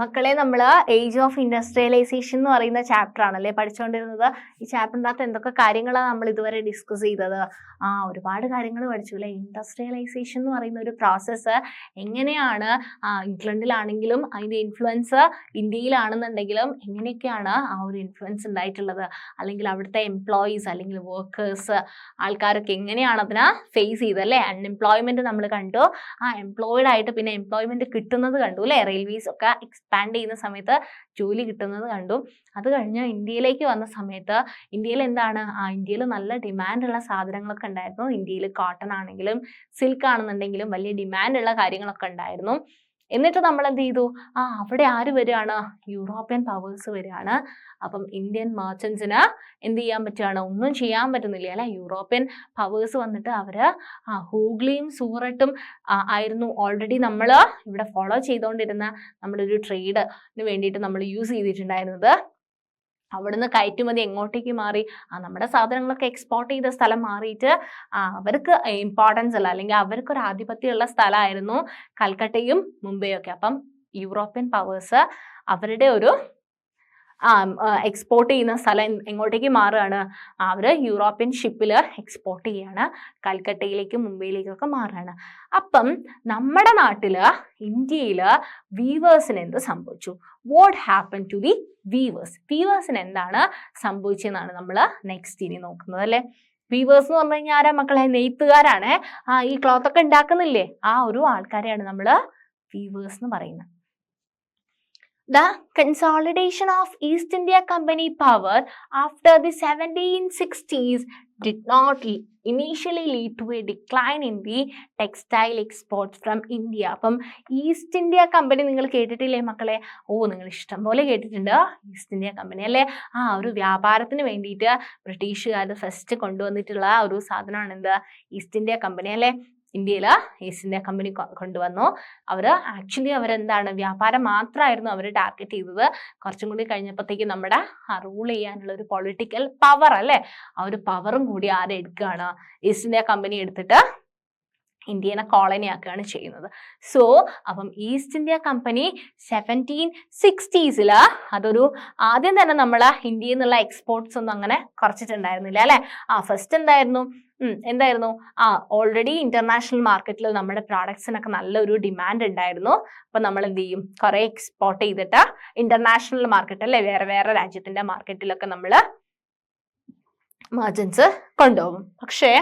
മക്കളെ നമ്മൾ age of industrialisation എന്ന് പറയുന്ന ചാപ്റ്റർ ആണല്ലേ പഠിച്ചുകൊണ്ടിരുന്നത്. ഈ ചാപ്റ്ററിൻ്റെ അകത്ത് എന്തൊക്കെ കാര്യങ്ങളാണ് നമ്മൾ ഇതുവരെ ഡിസ്കസ് ചെയ്തത്? ഒരുപാട് കാര്യങ്ങൾ പഠിച്ചു അല്ലേ. ഇൻഡസ്ട്രിയലൈസേഷൻ എന്ന് പറയുന്ന ഒരു പ്രോസസ്സ് എങ്ങനെയാണ് ഇംഗ്ലണ്ടിലാണെങ്കിലും അതിൻ്റെ ഇൻഫ്ലുവൻസ് ഇന്ത്യയിലാണെന്നുണ്ടെങ്കിലും എങ്ങനെയൊക്കെയാണ് ആ ഒരു ഇൻഫ്ലുവൻസ് ഉണ്ടായിട്ടുള്ളത്, അല്ലെങ്കിൽ അവിടുത്തെ എംപ്ലോയീസ് അല്ലെങ്കിൽ വർക്കേഴ്സ് ആൾക്കാരൊക്കെ എങ്ങനെയാണ് അതിനെ ഫേസ് ചെയ്തത് അല്ലേ. അൺഎംപ്ലോയ്മെന്റ് നമ്മൾ കണ്ടു, എംപ്ലോയിഡ് ആയിട്ട് പിന്നെ എംപ്ലോയ്മെന്റ് കിട്ടുന്നത് കണ്ടു അല്ലേ. റെയിൽവേസ് ഒക്കെ എക്സ്പാൻഡ് ചെയ്യുന്ന സമയത്ത് ജോലി കിട്ടുന്നത് കണ്ടു. അത് കഴിഞ്ഞ് ഇന്ത്യയിലേക്ക് വന്ന സമയത്ത് ഇന്ത്യയിൽ എന്താണ്, ഇന്ത്യയിൽ നല്ല ഡിമാൻഡുള്ള സാധനങ്ങളൊക്കെ ഉണ്ടായിരുന്നു. ഇന്ത്യയിൽ കോട്ടൺ ആണെങ്കിലും സിൽക്ക് ആണെന്നുണ്ടെങ്കിലും വലിയ ഡിമാൻഡുള്ള കാര്യങ്ങളൊക്കെ ഉണ്ടായിരുന്നു. എന്നിട്ട് നമ്മൾ എന്ത് ചെയ്തു, അവിടെ ആര് വരികയാണ്, യൂറോപ്യൻ പവേഴ്സ് വരികയാണ്. അപ്പം ഇന്ത്യൻ മെർച്ചൻസിന് എന്ത് ചെയ്യാൻ പറ്റുകയാണ്, ഒന്നും ചെയ്യാൻ പറ്റുന്നില്ല അല്ലെ. യൂറോപ്യൻ പവേഴ്സ് വന്നിട്ട് അവര് ഹൂഗ്ലിയും സൂററ്റും ആയിരുന്നു ഓൾറെഡി നമ്മൾ ഇവിടെ ഫോളോ ചെയ്തുകൊണ്ടിരുന്ന നമ്മുടെ ഒരു ട്രേഡിന് വേണ്ടിയിട്ട് നമ്മൾ യൂസ് ചെയ്തിട്ടുണ്ടായിരുന്നത്. അവിടുന്ന് കയറ്റുമതി എങ്ങോട്ടേക്ക് മാറി, നമ്മുടെ സാധനങ്ങളൊക്കെ എക്സ്പോർട്ട് ചെയ്ത സ്ഥലം മാറിയിട്ട് അവർക്ക് ഇമ്പോർട്ടൻസ് അല്ല, അല്ലെങ്കിൽ അവർക്കൊരു ആധിപത്യമുള്ള സ്ഥലമായിരുന്നു കൽക്കട്ടയും മുംബൈയും ഒക്കെ. അപ്പം യൂറോപ്യൻ പവേഴ്സ് അവരുടെ ഒരു എക്സ്പോർട്ട് ചെയ്യുന്ന സ്ഥലം എങ്ങോട്ടേക്ക് മാറുകയാണ്, അവർ യൂറോപ്യൻ ഷിപ്പിൽ എക്സ്പോർട്ട് ചെയ്യാണ്, കൽക്കട്ടയിലേക്കും മുംബൈയിലേക്കൊക്കെ മാറുകയാണ്. അപ്പം നമ്മുടെ നാട്ടിൽ ഇന്ത്യയിൽ വീവേഴ്സിന് എന്ത് സംഭവിച്ചു? What happen to the weavers? വീവേഴ്സിന് എന്താണ് സംഭവിച്ചതെന്നാണ് നമ്മൾ നെക്സ്റ്റ് ഇനി നോക്കുന്നത് അല്ലേ. വീവേഴ്സ് എന്ന് പറഞ്ഞു കഴിഞ്ഞാൽ ആരാ മക്കളെ? നെയ്ത്തുകാരാണ്. ഈ ക്ലോത്ത് ഒക്കെ ഉണ്ടാക്കുന്നില്ലേ, ഒരു ആൾക്കാരെയാണ് നമ്മൾ വീവേഴ്സ് എന്ന് പറയുന്നത്. The consolidation of East India Company power after the 1760s did not initially lead to a decline in the textile exports from India. അപ്പം ഈസ്റ്റ് ഇന്ത്യ കമ്പനി നിങ്ങൾ കേട്ടിട്ടില്ലേ മക്കളെ? നിങ്ങൾ ഇഷ്ടം പോലെ കേട്ടിട്ടുണ്ട് ഈസ്റ്റ് ഇന്ത്യ കമ്പനി അല്ലേ. ഒരു വ്യാപാരത്തിന് വേണ്ടിയിട്ട് ബ്രിട്ടീഷുകാർ ഫസ്റ്റ് കൊണ്ടുവന്നിട്ടുള്ള ഒരു സാധനമാണ് എന്ത്, ഈസ്റ്റ് ഇന്ത്യ കമ്പനി അല്ലേ. ഇന്ത്യയിൽ ഈസ്റ്റ് ഇന്ത്യ കമ്പനി കൊണ്ടുവന്നു. ആക്ച്വലി അവരെന്താണ്, വ്യാപാരം മാത്രമായിരുന്നു അവർ ടാർഗറ്റ് ചെയ്തത്. കുറച്ചും കൂടി കഴിഞ്ഞപ്പോഴത്തേക്ക് നമ്മുടെ റൂൾ ചെയ്യാനുള്ള ഒരു പൊളിറ്റിക്കൽ പവർ അല്ലേ, ആ ഒരു പവറും കൂടി ആരെടുക്കുകയാണ്, ഈസ്റ്റ് ഇന്ത്യ കമ്പനി എടുത്തിട്ട് ഇന്ത്യനെ കോളനി ആക്കുകയാണ് ചെയ്യുന്നത്. അപ്പം ഈസ്റ്റ് ഇന്ത്യ കമ്പനി 1760s അതൊരു ആദ്യം തന്നെ നമ്മൾ ഇന്ത്യയിൽ നിന്നുള്ള എക്സ്പോർട്ട്സ് ഒന്നും അങ്ങനെ കുറച്ചിട്ടുണ്ടായിരുന്നില്ല അല്ലെ. ഫസ്റ്റ് എന്തായിരുന്നു ഓൾറെഡി ഇന്റർനാഷണൽ മാർക്കറ്റിൽ നമ്മുടെ പ്രോഡക്ട്സിനൊക്കെ നല്ലൊരു ഡിമാൻഡ് ഉണ്ടായിരുന്നു. അപ്പൊ നമ്മൾ എന്ത് ചെയ്യും, കുറെ എക്സ്പോർട്ട് ചെയ്തിട്ട് ഇന്റർനാഷണൽ മാർക്കറ്റ് അല്ലെ, വേറെ വേറെ രാജ്യത്തിന്റെ മാർക്കറ്റിലൊക്കെ നമ്മൾ മെർച്ചൻസ് കൊണ്ടുപോകും. പക്ഷേ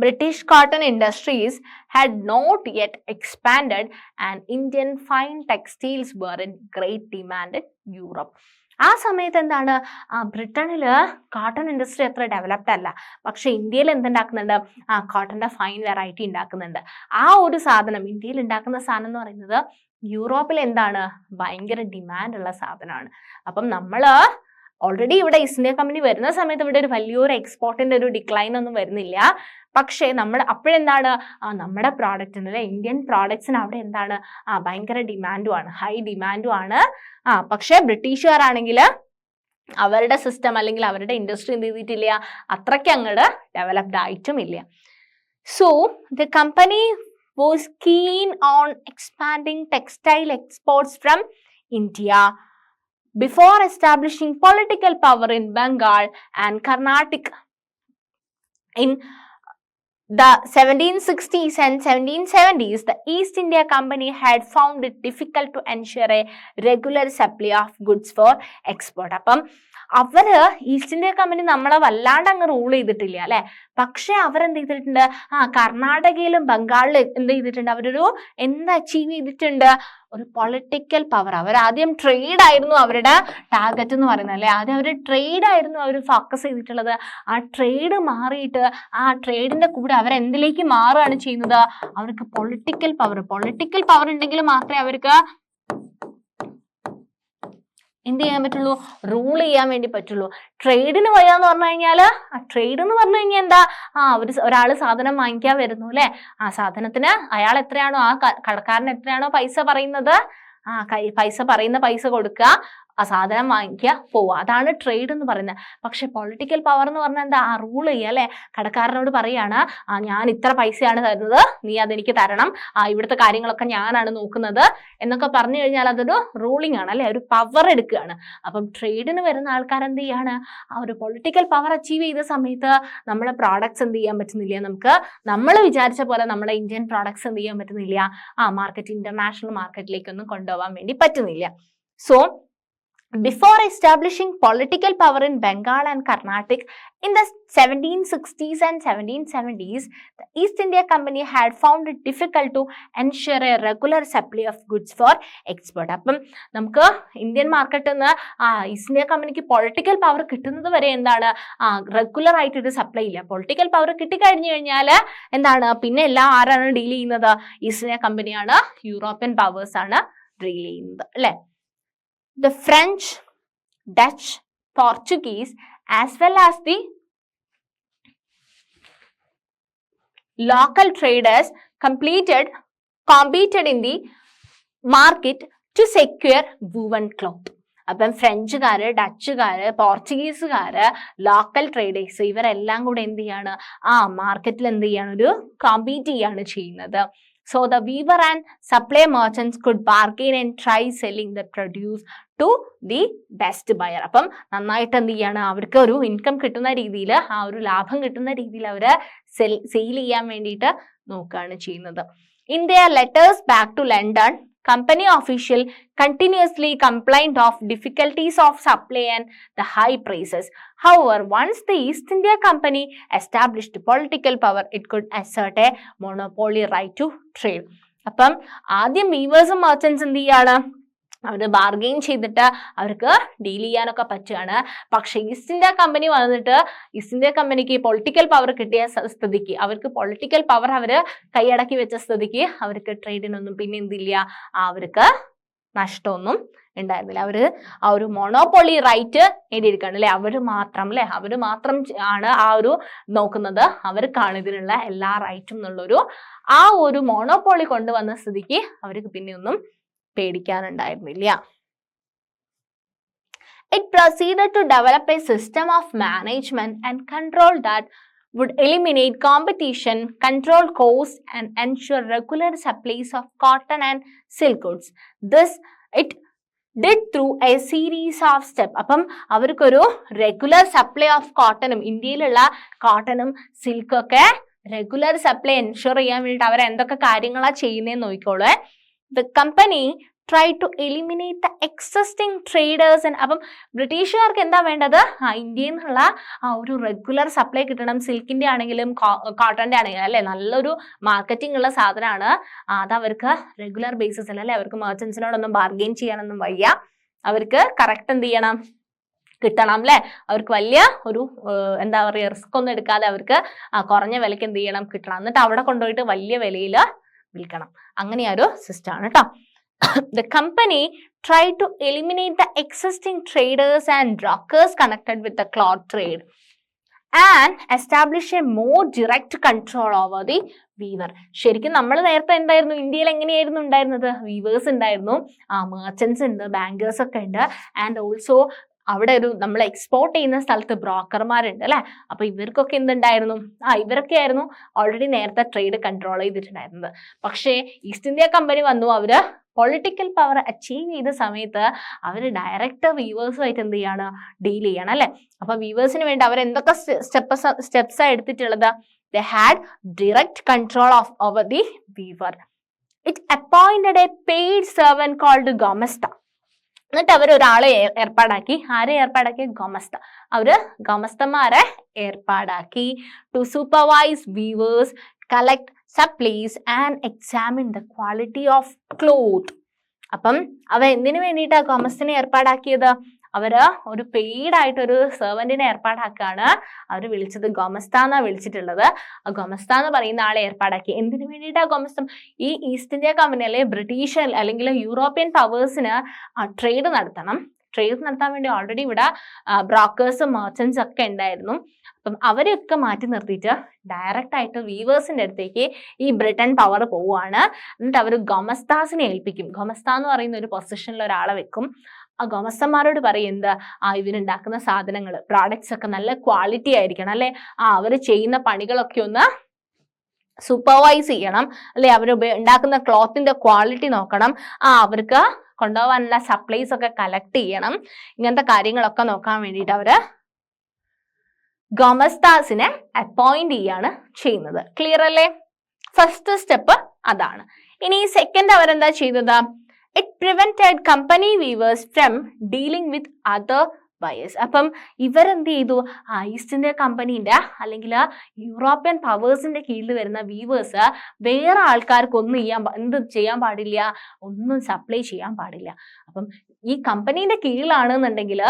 British cotton industries had not yet expanded and Indian fine textiles were in great demand in Europe. ആ സമയത്ത് എന്താണ്, ബ്രിട്ടനിൽ കോട്ടൺ ഇൻഡസ്ട്രി അത്ര ഡെവലപ്ഡ് അല്ല, പക്ഷെ ഇന്ത്യയിൽ എന്തുണ്ടാക്കുന്നുണ്ട്, കോട്ടന്റെ ഫൈൻ വെറൈറ്റി ഉണ്ടാക്കുന്നുണ്ട്. ആ ഒരു സാധനം ഇന്ത്യയിൽ ഉണ്ടാക്കുന്ന സാധനം എന്ന് പറയുന്നത് യൂറോപ്പിൽ എന്താണ്, ഭയങ്കര ഡിമാൻഡ് ഉള്ള സാധനമാണ്. അപ്പം നമ്മൾ ഓൾറെഡി ഇവിടെ ഈസ്റ്റ് ഇന്ത്യ കമ്പനി വരുന്ന സമയത്ത് ഇവിടെ ഒരു വലിയൊരു എക്സ്പോർട്ടിന്റെ ഒരു ഡിക്ലൈൻ ഒന്നും വരുന്നില്ല. പക്ഷേ നമ്മൾ അപ്പോഴെന്താണ്, നമ്മുടെ പ്രോഡക്റ്റിന് അല്ലെ, ഇന്ത്യൻ പ്രോഡക്ട്സിന് അവിടെ എന്താണ്, ഭയങ്കര ഡിമാൻഡുമാണ്, ഹൈ ഡിമാൻഡുമാണ്. പക്ഷേ ബ്രിട്ടീഷുകാരാണെങ്കിൽ അവരുടെ സിസ്റ്റം അല്ലെങ്കിൽ അവരുടെ ഇൻഡസ്ട്രി എന്ത് ചെയ്തിട്ടില്ല, അത്രയ്ക്ക് അങ്ങോട്ട് ഡെവലപ്ഡ് ആയിട്ടും ഇല്ല. So the company was keen on expanding textile exports from India before establishing political power in Bengal and Carnatic. In the 1760s and 1770s, the East India Company had found it difficult to ensure a regular supply of goods for export. അപ്പം east India company നമ്മളെ വല്ലാണ്ട് അങ്ങ് rule ചെയ്തിട്ടില്ല അല്ലെ. പക്ഷെ അവരെന്ത് ചെയ്തിട്ടുണ്ട്, കർണാടകയിലും ബംഗാളിലും എന്ത് ചെയ്തിട്ടുണ്ട്, അവരൊരു അച്ചീവ് ചെയ്തിട്ടുണ്ട്, ഒരു പൊളിറ്റിക്കൽ പവർ. അവരാദ്യം ട്രേഡ് ആയിരുന്നു അവരുടെ ടാർഗറ്റ് എന്ന് പറയുന്നത് അല്ലെ. ആദ്യം അവർ ട്രേഡ് ആയിരുന്നു അവർ ഫോക്കസ് ചെയ്തിട്ടുള്ളത്. ആ ട്രേഡ് മാറിയിട്ട് ട്രേഡിന്റെ കൂടെ അവരെന്തിലേക്ക് മാറുകയാണ് ചെയ്യുന്നത്, അവർക്ക് പൊളിറ്റിക്കൽ പവർ ഉണ്ടെങ്കിൽ മാത്രമേ അവർക്ക് എന്ത് ചെയ്യാൻ പറ്റുള്ളൂ, റൂൾ ചെയ്യാൻ വേണ്ടി പറ്റുള്ളൂ. ട്രേഡിന് വയ്യാന്ന് പറഞ്ഞു കഴിഞ്ഞാല്, ട്രേഡ് എന്ന് പറഞ്ഞു കഴിഞ്ഞാൽ എന്താ, ഒരാള് സാധനം വാങ്ങിക്കാൻ വരുന്നു അല്ലെ, സാധനത്തിന് അയാൾ എത്രയാണോ, കടക്കാരൻ എത്രയാണോ പൈസ പറയുന്നത്, പൈസ കൊടുക്കുക, ആ സാധനം വാങ്ങിക്കുക പോവുക, അതാണ് ട്രേഡ് എന്ന് പറയുന്നത്. പക്ഷെ പൊളിറ്റിക്കൽ പവർ എന്ന് പറഞ്ഞാൽ എന്താ? ആ റൂൾ ചെയ്യുക അല്ലെ. കടക്കാരനോട് പറയാണ് ഞാൻ ഇത്ര പൈസയാണ് തരുന്നത്, നീ അതെനിക്ക് തരണം, ഇവിടുത്തെ കാര്യങ്ങളൊക്കെ ഞാനാണ് നോക്കുന്നത് എന്നൊക്കെ പറഞ്ഞു കഴിഞ്ഞാൽ അതൊരു റൂളിംഗ് ആണ് അല്ലെ, ഒരു പവർ എടുക്കുകയാണ്. അപ്പം ട്രേഡിന് വരുന്ന ആൾക്കാർ എന്ത് ചെയ്യാണ്? ആ ഒരു പൊളിറ്റിക്കൽ പവർ അച്ചീവ് ചെയ്ത സമയത്ത് നമ്മളെ പ്രോഡക്ട്സ് എന്ത് ചെയ്യാൻ പറ്റുന്നില്ല, നമുക്ക് നമ്മൾ വിചാരിച്ച പോലെ നമ്മുടെ ഇന്ത്യൻ പ്രോഡക്ട്സ് എന്ത് ചെയ്യാൻ പറ്റുന്നില്ല, ഇന്റർനാഷണൽ മാർക്കറ്റിലേക്കൊന്നും കൊണ്ടുപോകാൻ വേണ്ടി പറ്റുന്നില്ല. So before establishing political power in Bengal and Carnatic in the 1760s and 1770s, the East India Company had found it difficult to ensure a regular supply of goods for export. അപ്പം നമുക്ക് Indian മാർക്കറ്റിൽ നിന്ന് east India കമ്പനിക്ക് political power കിട്ടുന്നത് വരെ എന്താണ്, regular ആയിട്ട് ഒരു സപ്ലൈ ഇല്ല. പൊളിറ്റിക്കൽ പവർ കിട്ടിക്കഴിഞ്ഞു കഴിഞ്ഞാൽ എന്താണ്, പിന്നെ എല്ലാം ആരാണ് ഡീൽ ചെയ്യുന്നത്? ഈസ്റ്റ് ഇന്ത്യ കമ്പനിയാണ്, യൂറോപ്യൻ പവേഴ്സ് ആണ് ഡീൽ ചെയ്യുന്നത് അല്ലെ. The French, Dutch, Portuguese as well as the local traders competed in the market to secure woven cloth. അപ്പം ഫ്രഞ്ചുകാര്, ഡച്ചുകാര്, പോർച്ചുഗീസുകാര്, ലോക്കൽ ട്രേഡേഴ്സ് ഇവരെല്ലാം കൂടെ എന്ത് ചെയ്യാണ്, മാർക്കറ്റിൽ എന്ത് ചെയ്യാണ്, ഒരു കോമ്പീറ്റ് ചെയ്യാണ് ചെയ്യുന്നത്. So the weaver and supply merchants could bargain and try selling the produce to the best buyer. അപ്പം നന്നായിട്ട് എന്ത് ചെയ്യാണ്, അവർക്ക് ഒരു ഇൻകം കിട്ടുന്ന രീതിയിൽ, ആ ഒരു ലാഭം കിട്ടുന്ന രീതിയിൽ അവര് സെയിൽ ചെയ്യാൻ വേണ്ടിയിട്ട് നോക്കുകയാണ് ചെയ്യുന്നത്. In their letters back to London, company official continuously complained of difficulties of supply and the high prices. However, once the East India Company established political power, it could assert a monopoly right to trade. അപ്പം ആദ്യം വീവേഴ്സും merchants എന്ത് ചെയ്യാണ്, അവർ bargain ചെയ്തിട്ട് അവർക്ക് deal ചെയ്യാനൊക്കെ പറ്റുകയാണ്. പക്ഷെ east India company വന്നിട്ട് east India കമ്പനിക്ക് പൊളിറ്റിക്കൽ പവർ കിട്ടിയ സ്ഥിതിക്ക്, അവർക്ക് പൊളിറ്റിക്കൽ പവർ അവർ കൈയടക്കി വെച്ച സ്ഥിതിക്ക് അവർക്ക് ട്രേഡിനൊന്നും പിന്നെ എന്തില്ല, അവർക്ക് നഷ്ടമൊന്നും ഉണ്ടായിരുന്നില്ല. അവര് ആ ഒരു മോണോപ്പൊളി റൈറ്റ് നേടിയെടുക്കുകയാണ് അല്ലെ. അവർ മാത്രം ആണ് ആ ഒരു നോക്കുന്നത്, അവർക്കാണ് ഇതിനുള്ള എല്ലാ റൈറ്റും എന്നുള്ളൊരു ആ ഒരു മോണോപ്പൊളി കൊണ്ടുവന്ന സ്ഥിതിക്ക് അവർക്ക് പിന്നെ ഒന്നും പേടിക്കാനുണ്ടായിരുന്നില്ല. It proceeded to develop a system of management and control that would eliminate competition, control costs, and ensure regular supplies of cotton and silk goods. This it did through a series of steps. അപ്പം അവർക്കൊരു regular supply of കോട്ടണും, ഇന്ത്യയിലുള്ള കോട്ടണും സിൽക്കും ഒക്കെ regular supply ensure ചെയ്യാൻ വേണ്ടിയിട്ട് അവർ എന്തൊക്കെ കാര്യങ്ങളാണ് ചെയ്യുന്നതെന്ന് നോക്കിക്കോളൂ. The company tried to eliminate the existing traders and അപ്പം ബ്രിട്ടീഷുകാർക്ക് എന്താ വേണ്ടത്, ഇന്ത്യയിൽ നിന്നുള്ള ഒരു റെഗുലർ സപ്ലൈ കിട്ടണം. സിൽക്കിന്റെ ആണെങ്കിലും കോട്ടന്റെ ആണെങ്കിലും അല്ലെ, നല്ലൊരു മാർക്കറ്റിംഗ് ഉള്ള സാധനമാണ്. അത് അവർക്ക് റെഗുലർ ബേസിസിൽ അല്ലെ, അവർക്ക് മെർച്ചൻസിനോടൊന്നും ബാർഗെയിൻ ചെയ്യാനൊന്നും വയ്യ, അവർക്ക് കറക്റ്റ് എന്ത് ചെയ്യണം, കിട്ടണം അല്ലെ. അവർക്ക് വലിയ ഒരു എന്താ പറയുക, റിസ്ക് ഒന്നും എടുക്കാതെ അവർക്ക് കുറഞ്ഞ വിലയ്ക്ക് എന്ത് ചെയ്യണം, കിട്ടണം. എന്നിട്ട് അവിടെ കൊണ്ടുപോയിട്ട് വലിയ വിലയിൽ വിൽക്കണം. അങ്ങനെയൊരു സിസ്റ്റം ആണ് കേട്ടോ. The company tried to eliminate the existing traders and brokers connected with the cloth trade and establish a more direct control over the weaver. ശരിക്കും നമ്മൾ നേരത്തെ എന്തായിരുന്നു, ഇന്ത്യയിൽ എങ്ങനെയായിരുന്നു ഉണ്ടായിരുന്നത്, വീവേഴ്സ് ഉണ്ടായിരുന്നു, മെർച്ചൻസ് ഉണ്ട്, ബാങ്കേഴ്സ് ഒക്കെ ഉണ്ട്, ആൻഡ് ഓൾസോ അവിടെ ഒരു നമ്മൾ എക്സ്പോർട്ട് ചെയ്യുന്ന സ്ഥലത്ത് ബ്രോക്കർമാരുണ്ട് അല്ലെ. അപ്പൊ ഇവർക്കൊക്കെ എന്തുണ്ടായിരുന്നു, ഇവരൊക്കെ ആയിരുന്നു ഓൾറെഡി നേരത്തെ ട്രേഡ് കൺട്രോൾ ചെയ്തിട്ടുണ്ടായിരുന്നത്. പക്ഷേ ഈസ്റ്റ് ഇന്ത്യ കമ്പനി വന്നു, അവര് പൊളിറ്റിക്കൽ പവർ അച്ചീവ് ചെയ്ത സമയത്ത് അവർ ഡയറക്റ്റ് വീവേഴ്സുമായിട്ട് എന്ത് ചെയ്യാണ്, ഡീൽ ചെയ്യണം അല്ലെ. അപ്പൊ വീവേഴ്സിന് വേണ്ടി അവർ എന്തൊക്കെ സ്റ്റെപ്സ് എടുത്തിട്ടുള്ളത്, they had direct control over the weaver. It appointed a paid servant called ഗോമസ്ത. എന്നിട്ട് അവർ ഒരാളെ ഏർപ്പാടാക്കി. ആരെ ഏർപ്പാടാക്കി? ഗോമസ്ത. അവര് ഗോമസ്തന്മാരെ ഏർപ്പാടാക്കി. To supervise weavers, collect supplies and examine the quality of cloth. അപ്പം അവ എന്തിനു വേണ്ടിയിട്ടാണ് ഗോമസ്തനെ ഏർപ്പാടാക്കിയത്? അവര് ഒരു പെയ്ഡ് ആയിട്ടൊരു സെർവന്റിനെ ഏർപ്പാടാക്കാണ്. അവർ വിളിച്ചത് ഗോമസ്ത എന്നാ വിളിച്ചിട്ടുള്ളത്. ഗോമസ്ത എന്ന് പറയുന്ന ആളെ ഏർപ്പാടാക്കി. എന്തിനു വേണ്ടിയിട്ടാണ് ഗോമസ്തം? ഈ ഈസ്റ്റ് ഇന്ത്യ കമ്പനി അല്ലെ ബ്രിട്ടീഷ് അല്ലെങ്കിൽ യൂറോപ്യൻ പവേഴ്സിന് ട്രേഡ് നടത്തണം. ട്രേഡ് നടത്താൻ വേണ്ടി ഓൾറെഡി ഇവിടെ ബ്രോക്കേഴ്സും മെർച്ചൻസ് ഒക്കെ ഉണ്ടായിരുന്നു. അപ്പം അവരെയൊക്കെ മാറ്റി നിർത്തിയിട്ട് ഡയറക്റ്റ് ആയിട്ട് വീവേഴ്സിന്റെ അടുത്തേക്ക് ഈ ബ്രിട്ടൻ പവർ പോവുകയാണ്. എന്നിട്ട് അവർ ഗോമസ്താസിനെ ഏൽപ്പിക്കും. ഗോമസ്ത എന്ന് പറയുന്ന ഒരു പൊസിഷനിൽ ഒരാളെ വെക്കും. ആ ഗോമസ്തന്മാരോട് പറയും എന്ത്, ഇവരുണ്ടാക്കുന്ന സാധനങ്ങൾ പ്രോഡക്ട്സ് ഒക്കെ നല്ല ക്വാളിറ്റി ആയിരിക്കണം അല്ലെ, അവർ ചെയ്യുന്ന പണികളൊക്കെ ഒന്ന് സൂപ്പർവൈസ് ചെയ്യണം അല്ലെ, അവർ ഉണ്ടാക്കുന്ന ക്ലോത്തിന്റെ ക്വാളിറ്റി നോക്കണം, അവർക്ക് കൊണ്ടുപോകാനുള്ള സപ്ലൈസ് ഒക്കെ കളക്ട് ചെയ്യണം. ഇങ്ങനത്തെ കാര്യങ്ങളൊക്കെ നോക്കാൻ വേണ്ടിയിട്ട് അവര് ഗോമസ്താസിനെ അപ്പോയിന്റ് ചെയ്യാണ് ചെയ്യുന്നത്. ക്ലിയർ അല്ലേ? ഫസ്റ്റ് സ്റ്റെപ്പ് അതാണ്. ഇനി സെക്കൻഡ് അവരെന്താ ചെയ്തത്? It prevented company weavers from dealing with other buyers. അപ്പം ഇവരെന്ത് ചെയ്തു? ഈസ്റ്റ് ഇന്ത്യ കമ്പനീന്റെ അല്ലെങ്കിൽ യൂറോപ്യൻ പവേഴ്സിന്റെ കീഴിൽ വരുന്ന വീവേഴ്സ് വേറെ ആൾക്കാർക്ക് എന്ത് ചെയ്യാൻ പാടില്ല, ഒന്നും സപ്ലൈ ചെയ്യാൻ പാടില്ല. അപ്പം ഈ കമ്പനീന്റെ കീഴിലാണെന്നുണ്ടെങ്കിൽ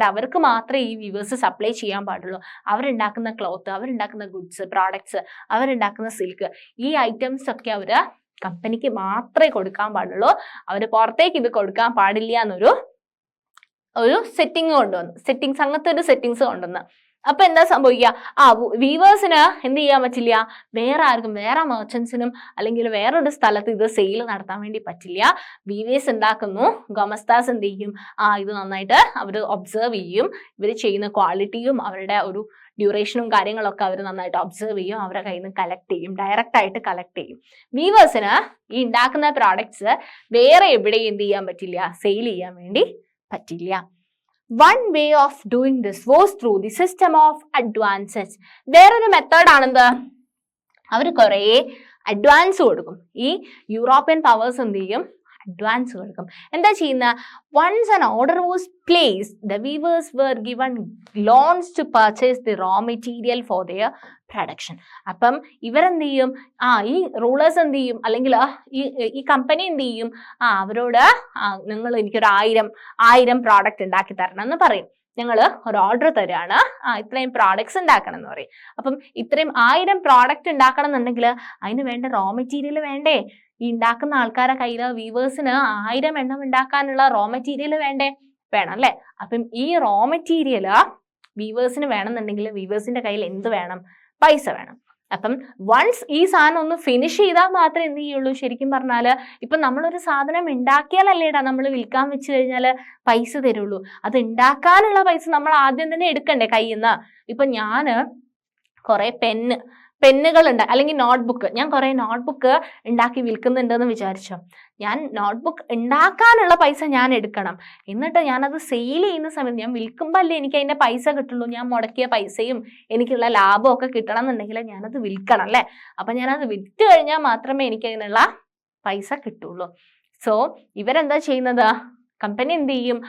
അവർക്ക് മാത്രമേ ഈ വീവേഴ്സ് സപ്ലൈ ചെയ്യാൻ പാടുള്ളൂ. അവരുണ്ടാക്കുന്ന ക്ലോത്ത്, അവരുണ്ടാക്കുന്ന ഗുഡ്സ്, പ്രോഡക്ട്സ്, അവരുണ്ടാക്കുന്ന സിൽക്ക്, ഈ ഐറ്റംസ് ഒക്കെ അവര് കമ്പനിക്ക് മാത്രമേ കൊടുക്കാൻ പാടുള്ളൂ. അവര് പുറത്തേക്ക് ഇത് കൊടുക്കാൻ പാടില്ല എന്നൊരു അങ്ങനത്തെ ഒരു സെറ്റിങ്സ് കൊണ്ടുവന്ന്. അപ്പൊ എന്താ സംഭവിക്കുക? വീവേഴ്സിന് എന്ത് ചെയ്യാൻ പറ്റില്ല, വേറെ ആർക്കും, വേറെ മെർച്ചൻസിനും അല്ലെങ്കിൽ വേറൊരു സ്ഥലത്ത് ഇത് സെയിൽ നടത്താൻ വേണ്ടി പറ്റില്ല. വീവേഴ്സ് ഉണ്ടാക്കുന്നു, ഗോമസ്താസ് എന്ത് ചെയ്യും? ഇത് നന്നായിട്ട് അവർ ഒബ്സർവ് ചെയ്യും, ഇവർ ചെയ്യുന്ന ക്വാളിറ്റിയും അവരുടെ ഒരു ഡ്യൂറേഷനും കാര്യങ്ങളൊക്കെ അവർ നന്നായിട്ട് ഒബ്സർവ് ചെയ്യും, അവരുടെ കയ്യിൽ നിന്ന് കളക്ട് ചെയ്യും, ഡയറക്റ്റ് ആയിട്ട് കളക്ട് ചെയ്യും. വീവേഴ്സിന് ഈ ഉണ്ടാക്കുന്ന പ്രോഡക്ട്സ് വേറെ എവിടെയും എന്ത് ചെയ്യാൻ പറ്റില്ല, സെയിൽ ചെയ്യാൻ വേണ്ടി പറ്റില്ല. One way of doing this was through the system of advances. വേറൊരു മെത്തേഡ് ആണെന്ത്? അവർ കുറേ അഡ്വാൻസ് കൊടുക്കും. ഈ യൂറോപ്യൻ പവേഴ്സ് എന്ത് ചെയ്യും? അഡ്വാൻസ് കൊടുക്കും. എന്താ ചെയ്യുന്ന? Once an order was placed, the weavers were given loans to purchase the raw material for their production. അപ്പം ഇവരെന്ത് ചെയ്യും? ഈ റൂളേഴ്സ് എന്ത് ചെയ്യും, അല്ലെങ്കിൽ ഈ കമ്പനി എന്ത് ചെയ്യും? അവരോട് നിങ്ങൾ എനിക്കൊരു 1000 പ്രോഡക്റ്റ് ഉണ്ടാക്കി തരണം എന്ന് പറയും. ഞങ്ങൾ ഒരു ഓർഡർ തരാണ്, ഇത്രയും പ്രോഡക്ട്സ് ഉണ്ടാക്കണം എന്ന് പറയും. അപ്പം ഇത്രയും 1000 പ്രോഡക്റ്റ് ഉണ്ടാക്കണം എന്നുണ്ടെങ്കിൽ അതിന് വേണ്ട റോ മെറ്റീരിയൽ വേണ്ടേ? ഈ ഉണ്ടാക്കുന്ന ആൾക്കാരുടെ കയ്യിൽ വീവേഴ്സിന് 1000 എണ്ണം ഉണ്ടാക്കാനുള്ള റോ മെറ്റീരിയൽ വേണം അല്ലെ? അപ്പം ഈ റോ മെറ്റീരിയൽ വീവേഴ്സിന് വേണമെന്നുണ്ടെങ്കിൽ വീവേഴ്സിന്റെ കയ്യിൽ എന്ത് വേണം? പൈസ വേണം. അപ്പം വൺസ് ഈ സാധനം ഒന്ന് ഫിനിഷ് ചെയ്താൽ മാത്രമേ എന്ത് ചെയ്യുള്ളൂ? ശരിക്കും പറഞ്ഞാൽ ഇപ്പൊ നമ്മളൊരു സാധനം ഉണ്ടാക്കിയാലല്ലേടാ നമ്മൾ വിൽക്കാൻ വെച്ച് കഴിഞ്ഞാൽ പൈസ തരുള്ളൂ. അത് ഉണ്ടാക്കാനുള്ള പൈസ നമ്മൾ ആദ്യം തന്നെ എടുക്കണ്ടേ കയ്യിൽ നിന്ന്? ഇപ്പൊ ഞാന് കുറെ പെന്നുകൾ ഉണ്ട്, അല്ലെങ്കിൽ നോട്ട്ബുക്ക്, ഞാൻ കുറെ നോട്ട്ബുക്ക് ഉണ്ടാക്കി വിൽക്കുന്നുണ്ടെന്ന് വിചാരിച്ചോ. ഞാൻ നോട്ട്ബുക്ക് ഉണ്ടാക്കാനുള്ള പൈസ ഞാൻ എടുക്കണം, എന്നിട്ട് ഞാനത് സെയിൽ ചെയ്യുന്ന സമയത്ത് ഞാൻ വിൽക്കുമ്പോൾ അല്ലേ എനിക്ക് അതിന്റെ പൈസ കിട്ടുള്ളൂ. ഞാൻ മുടക്കിയ പൈസയും എനിക്കുള്ള ലാഭം ഒക്കെ കിട്ടണം എന്നുണ്ടെങ്കിൽ ഞാനത് വിൽക്കണം അല്ലേ? അപ്പൊ ഞാനത് വിറ്റ് കഴിഞ്ഞാൽ മാത്രമേ എനിക്ക് അതിനുള്ള പൈസ കിട്ടുള്ളൂ. സോ ഇവരെന്താ ചെയ്യുന്നത്? കമ്പനി എന്ത് ചെയ്യും?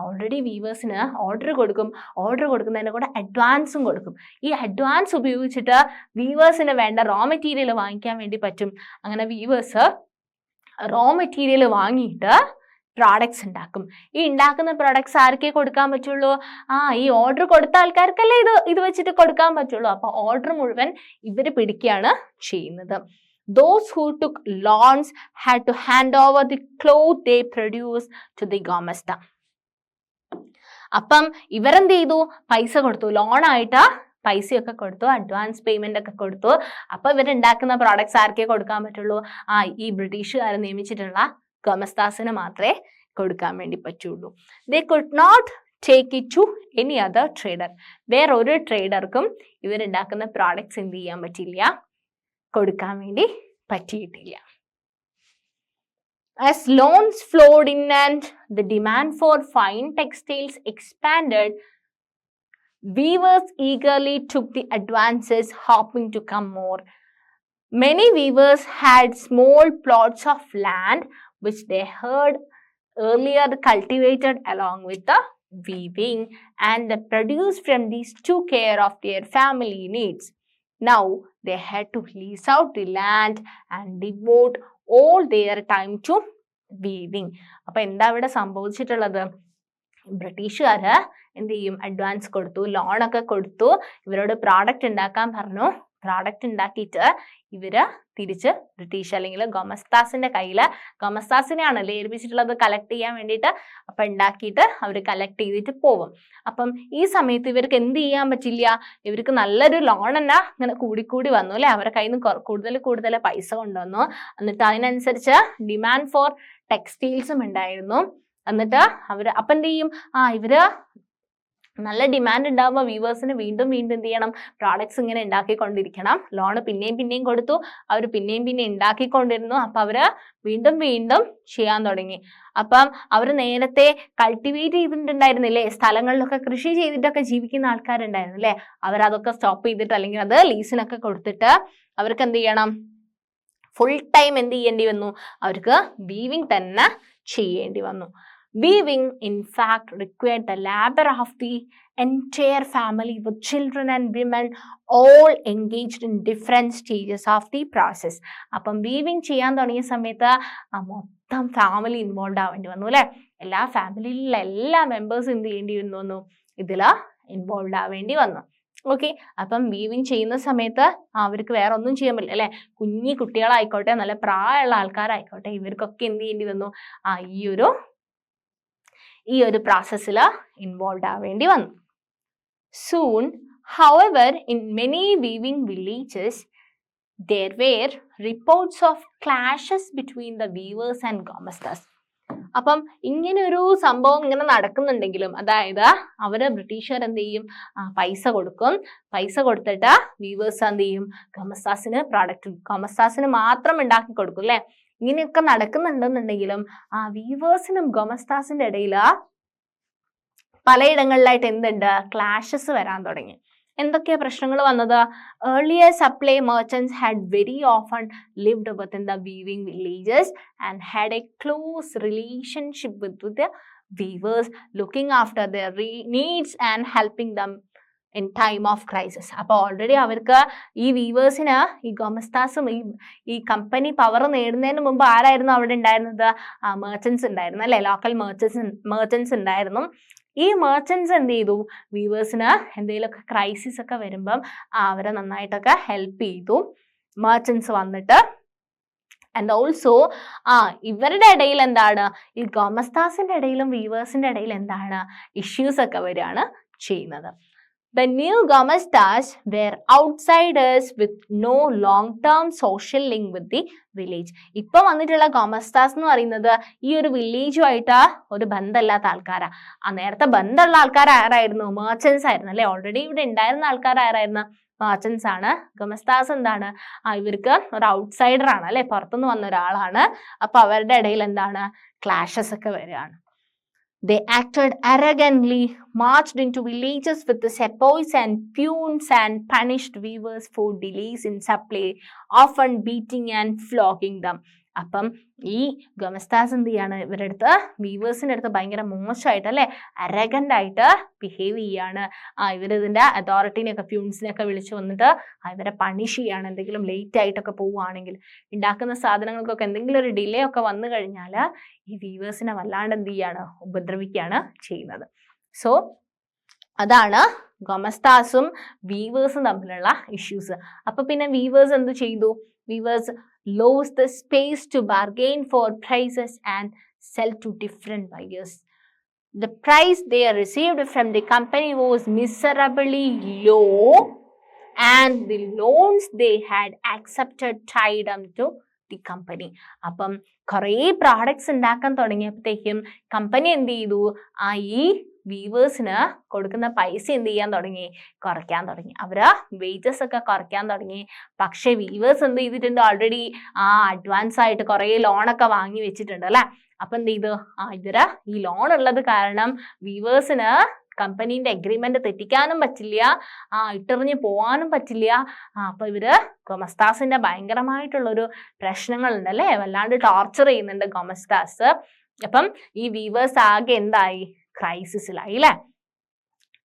ഓൾറെഡി വീവേഴ്സിന് ഓർഡർ കൊടുക്കുന്നതിന് കൂടെ അഡ്വാൻസും കൊടുക്കും. ഈ അഡ്വാൻസ് ഉപയോഗിച്ചിട്ട് വീവേഴ്സിന് വേണ്ട റോ മെറ്റീരിയൽ വാങ്ങിക്കാൻ വേണ്ടി പറ്റും. അങ്ങനെ വീവേഴ്സ് റോ മെറ്റീരിയൽ വാങ്ങിയിട്ട് പ്രോഡക്ട്സ് ഉണ്ടാക്കും. ഈ ഉണ്ടാക്കുന്ന പ്രോഡക്ട്സ് ആർക്കേ കൊടുക്കാൻ പറ്റുള്ളൂ? ഈ ഓർഡർ കൊടുത്ത ആൾക്കാർക്കല്ലേ ഇത് വെച്ചിട്ട് കൊടുക്കാൻ പറ്റുള്ളൂ. അപ്പൊ ഓർഡർ മുഴുവൻ ഇവര് പിടിക്കുകയാണ് ചെയ്യുന്നത്. Those who took loans had to hand over the cloth they produced to the Gomesta. അപ്പം ഇവരെന്ത് ചെയ്തു? പൈസ കൊടുത്തു, ലോണായിട്ട് പൈസയൊക്കെ കൊടുത്തു, അഡ്വാൻസ് പേയ്മെന്റ് ഒക്കെ കൊടുത്തു. അപ്പൊ ഇവരുണ്ടാക്കുന്ന പ്രോഡക്ട്സ് ആർക്കേ കൊടുക്കാൻ പറ്റുള്ളൂ? ഈ ബ്രിട്ടീഷുകാർ നിയമിച്ചിട്ടുള്ള ഗോമസ്താസിന് മാത്രമേ കൊടുക്കാൻ വേണ്ടി പറ്റുള്ളൂ. They could not take it to any other trader. വേറൊരു ട്രേഡർക്കും ഇവരുണ്ടാക്കുന്ന പ്രോഡക്ട്സ് എന്ത് ചെയ്യാൻ പറ്റില്ല? കൊടുക്കാൻ വേണ്ടി പറ്റിയിട്ടില്ല. As loans flowed in and the demand for fine textiles expanded, weavers eagerly took the advances, hoping to come more. Many weavers had small plots of land which they had earlier cultivated along with the weaving, and the produce from these took care of their family needs. Now they had to lease out the land and devote all their time to weaving. അപ്പൊ എന്താ ഇവിടെ സംഭവിച്ചിട്ടുള്ളത്? ബ്രിട്ടീഷുകാര് എന്ത് ചെയ്യും? Advance കൊടുത്തു, ലോണൊക്കെ കൊടുത്തു, ഇവരോട് പ്രോഡക്റ്റ് ഉണ്ടാക്കാൻ പറഞ്ഞു. പ്രോഡക്റ്റ് ഉണ്ടാക്കിയിട്ട് ഇവര് തിരിച്ച് ബ്രിട്ടീഷ് അല്ലെങ്കിൽ ഗോമസ്താസിന്റെ കയ്യില്, ഗോമസ്താസിനെയാണല്ലേ ഏൽപ്പിച്ചിട്ടുള്ളത് കളക്ട് ചെയ്യാൻ വേണ്ടിയിട്ട്. അപ്പൊ ഉണ്ടാക്കിയിട്ട് അവർ കളക്ട് ചെയ്തിട്ട് പോവും. അപ്പം ഈ സമയത്ത് ഇവർക്ക് എന്ത് ചെയ്യാൻ പറ്റില്ല? ഇവർക്ക് നല്ലൊരു ലോൺ തന്നെ ഇങ്ങനെ കൂടിക്കൂടി വന്നു അല്ലെ? അവരുടെ കയ്യിൽ നിന്ന് കൂടുതൽ പൈസ കൊണ്ടുവന്നു. എന്നിട്ട് അതിനനുസരിച്ച് ഡിമാൻഡ് ഫോർ ടെക്സ്റ്റൈൽസും ഉണ്ടായിരുന്നു. എന്നിട്ട് അപ്പം എന്ത് ചെയ്യും, ഇവര് നല്ല ഡിമാൻഡ് ഉണ്ടാകുമ്പോൾ വീവേഴ്സിന് വീണ്ടും എന്ത് ചെയ്യണം, പ്രോഡക്ട്സ് ഇങ്ങനെ ഉണ്ടാക്കിക്കൊണ്ടിരിക്കണം. ലോണ് പിന്നെയും കൊടുത്തു, അവർ പിന്നെയും ഉണ്ടാക്കിക്കൊണ്ടിരുന്നു. അപ്പം അവര് വീണ്ടും ചെയ്യാൻ തുടങ്ങി. അപ്പം അവർ നേരത്തെ കൾട്ടിവേറ്റ് ചെയ്തിട്ടുണ്ടായിരുന്നില്ലേ, സ്ഥലങ്ങളിലൊക്കെ കൃഷി ചെയ്തിട്ടൊക്കെ ജീവിക്കുന്ന ആൾക്കാരുണ്ടായിരുന്നു അല്ലേ, അവരതൊക്കെ സ്റ്റോപ്പ് ചെയ്തിട്ട് അല്ലെങ്കിൽ അത് ലീസിനൊക്കെ കൊടുത്തിട്ട് അവർക്ക് എന്ത് ചെയ്യണം, ഫുൾ ടൈം എന്ത് ചെയ്യേണ്ടി വന്നു, അവർക്ക് വീവിങ് തന്നെ ചെയ്യേണ്ടി വന്നു. Weaving, in fact, required the labor of the entire family with children and women all engaged in different stages of the process. അപ്പം വീവിങ് ചെയ്യാൻ തുടങ്ങിയ സമയത്ത് മൊത്തം ഫാമിലി ഇൻവോൾവ് ആവേണ്ടി വന്നു അല്ലേ, എല്ലാ ഫാമിലിയിലുള്ള എല്ലാ മെമ്പേഴ്സും എന്ത് ചെയ്യേണ്ടി വന്നു, ഇതിൽ ഇൻവോൾവ് ആവേണ്ടി വന്നു. ഓക്കെ, അപ്പം വീവിങ് ചെയ്യുന്ന സമയത്ത് അവർക്ക് വേറെ ഒന്നും ചെയ്യാൻ പറ്റില്ല അല്ലെ, കുഞ്ഞി കുട്ടികളായിക്കോട്ടെ നല്ല പ്രായമുള്ള ആൾക്കാരായിക്കോട്ടെ ഇവർക്കൊക്കെ എന്ത് ചെയ്യേണ്ടി വന്നു, ഈ ഒരു പ്രോസസ്സിൽ ഇൻവോൾവ് ആവേണ്ടി വന്നു. Soon, however, in many weaving villages, there were reports of clashes between the weavers and gumastas. അപ്പം ഇങ്ങനെ ഒരു സംഭവം ഇങ്ങനെ നടക്കുന്നുണ്ടെങ്കിലും, അതായത് ബ്രിട്ടീഷുകാർ എന്ത് ചെയ്യും, പൈസ കൊടുത്തിട്ട് വീവേഴ്സ് എന്ത് ചെയ്യും, ഗമസ്താസിന് മാത്രം ഉണ്ടാക്കി കൊടുക്കും അല്ലെ. ഇങ്ങനെയൊക്കെ നടക്കുന്നുണ്ടെന്നുണ്ടെങ്കിലും വീവേഴ്സിനും ഗമസ്താസിന്റെ ഇടയിൽ പലയിടങ്ങളിലായിട്ട് എന്തുണ്ട്, ക്ലാഷസ് വരാൻ തുടങ്ങി. എന്തൊക്കെയാ പ്രശ്നങ്ങൾ വന്നത്? Earlier supply merchants had very often lived within the weaving villages and had a close relationship with the weavers, looking after their needs and helping them in time of crisis. അപ്പോൾ already അവർക്ക് ഈ വീവേഴ്സിന് ഈ ഗമസ്താസും ഈ company power നേടുന്നതിന് മുമ്പ് ആരായിരുന്നു അവിടെ ഉണ്ടായിരുന്നത്? മെർച്ചൻസ് ഉണ്ടായിരുന്നു അല്ലെ, ലോക്കൽ മെർച്ചൻസ് ഉണ്ടായിരുന്നു. ഈ മെർച്ചൻസ് എന്ത് ചെയ്തു, വീവേഴ്സിന് എന്തെങ്കിലുമൊക്കെ ക്രൈസിസ് ഒക്കെ വരുമ്പം അവരെ നന്നായിട്ടൊക്കെ ഹെൽപ്പ് ചെയ്തു മെർച്ചൻസ് വന്നിട്ട്. ആൻഡ് ഓൾസോ ഇവരുടെ ഇടയിൽ എന്താണ്, ഈ ഗമസ്താസിന്റെ ഇടയിലും വീവേഴ്സിന്റെ ഇടയിൽ എന്താണ് ഇഷ്യൂസ് ഒക്കെ വരികയാണ് ചെയ്യുന്നത്. The new Gamastas were outsiders with no long-term social link with the village. ഇപ്പൊ വന്നിട്ടുള്ള ഗമസ്താസ് എന്ന് പറയുന്നത് ഈ ഒരു വില്ലേജുമായിട്ട് ഒരു ബന്ധമില്ലാത്ത ആൾക്കാരാ. നേരത്തെ ബന്ധമുള്ള ആൾക്കാർ ആരായിരുന്നു? മെർച്ചൻസ് ആയിരുന്നു അല്ലെ. ഓൾറെഡി ഇവിടെ ഉണ്ടായിരുന്ന ആൾക്കാർ ആരായിരുന്നു? മെർച്ചൻസ് ആണ്. ഗമസ്താസ് എന്താണ്, ഇവർക്ക് ഒരു ഔട്ട്സൈഡർ ആണ് അല്ലെ, പുറത്തുനിന്ന് വന്ന ഒരാളാണ്. അപ്പൊ അവരുടെ ഇടയിൽ എന്താണ് ക്ലാഷസ് ഒക്കെ വരികയാണ്. They acted arrogantly, marched into villages with the sepoys and peons and punished weavers for delays in supply, often beating and flogging them. അപ്പം ഈ ഗമസ്താസ് എന്ത് ചെയ്യാണ്, ഇവരുടെ അടുത്ത് വീവേഴ്സിൻ്റെ അടുത്ത് ഭയങ്കര മോശമായിട്ട് അല്ലെ, അരഗൻ്റ് ആയിട്ട് ബിഹേവ് ചെയ്യാണ്. ഇവരിതിൻ്റെ അതോറിറ്റീനെയൊക്കെ പ്യൂൺസിനെയൊക്കെ വിളിച്ചു വന്നിട്ട് ഇവരെ പണിഷ് ചെയ്യാണ്. എന്തെങ്കിലും ലേറ്റ് ആയിട്ടൊക്കെ പോവുകയാണെങ്കിൽ, ഉണ്ടാക്കുന്ന സാധനങ്ങൾക്കൊക്കെ എന്തെങ്കിലും ഒരു ഡിലേ ഒക്കെ വന്നു കഴിഞ്ഞാൽ ഈ വീവേഴ്സിനെ വല്ലാണ്ട് എന്ത് ചെയ്യാണ്, ഉപദ്രവിക്കുകയാണ് ചെയ്യുന്നത്. സോ അതാണ് ഗമസ്താസും വീവേഴ്സും തമ്മിലുള്ള ഇഷ്യൂസ്. അപ്പൊ പിന്നെ വീവേഴ്സ് എന്ത് ചെയ്തു? Weavers lost the space to bargain for prices and sell to different buyers. The price they received from the company was miserably low, and the loans they had accepted tied them to the company. അപ്പം കുറേ products ഉണ്ടാക്കാൻ തുടങ്ങിയപ്പോഴത്തേക്കും company എന്ത് ചെയ്തു, ഈ വീവേഴ്സിന് കൊടുക്കുന്ന പൈസ എന്ത് ചെയ്യാൻ തുടങ്ങി, കുറയ്ക്കാൻ തുടങ്ങി. അവര് വേജസ് ഒക്കെ കുറയ്ക്കാൻ തുടങ്ങി. പക്ഷെ വീവേഴ്സ് എന്ത് ചെയ്തിട്ടുണ്ട്, ഓൾറെഡി അഡ്വാൻസ് ആയിട്ട് കുറേ ലോണൊക്കെ വാങ്ങി വെച്ചിട്ടുണ്ട് അല്ലെ. അപ്പൊ എന്ത് ചെയ്തു, ഈ ലോൺ ഉള്ളത് കാരണം വീവേഴ്സിന് കമ്പനീന്റെ അഗ്രിമെന്റ് തെറ്റിക്കാനും പറ്റില്ല, ഇട്ടെറിഞ്ഞ് പോവാനും പറ്റില്ല. അപ്പൊ ഇവര് ഗമസ്താസിന്റെ ഭയങ്കരമായിട്ടുള്ളൊരു പ്രശ്നങ്ങളുണ്ട് അല്ലെ, വല്ലാണ്ട് ടോർച്ചർ ചെയ്യുന്നുണ്ട് ഗമസ്താസ്. അപ്പം ഈ വീവേഴ്സ് ആകെ എന്തായി, ക്രൈസിസിലായി അല്ലെ.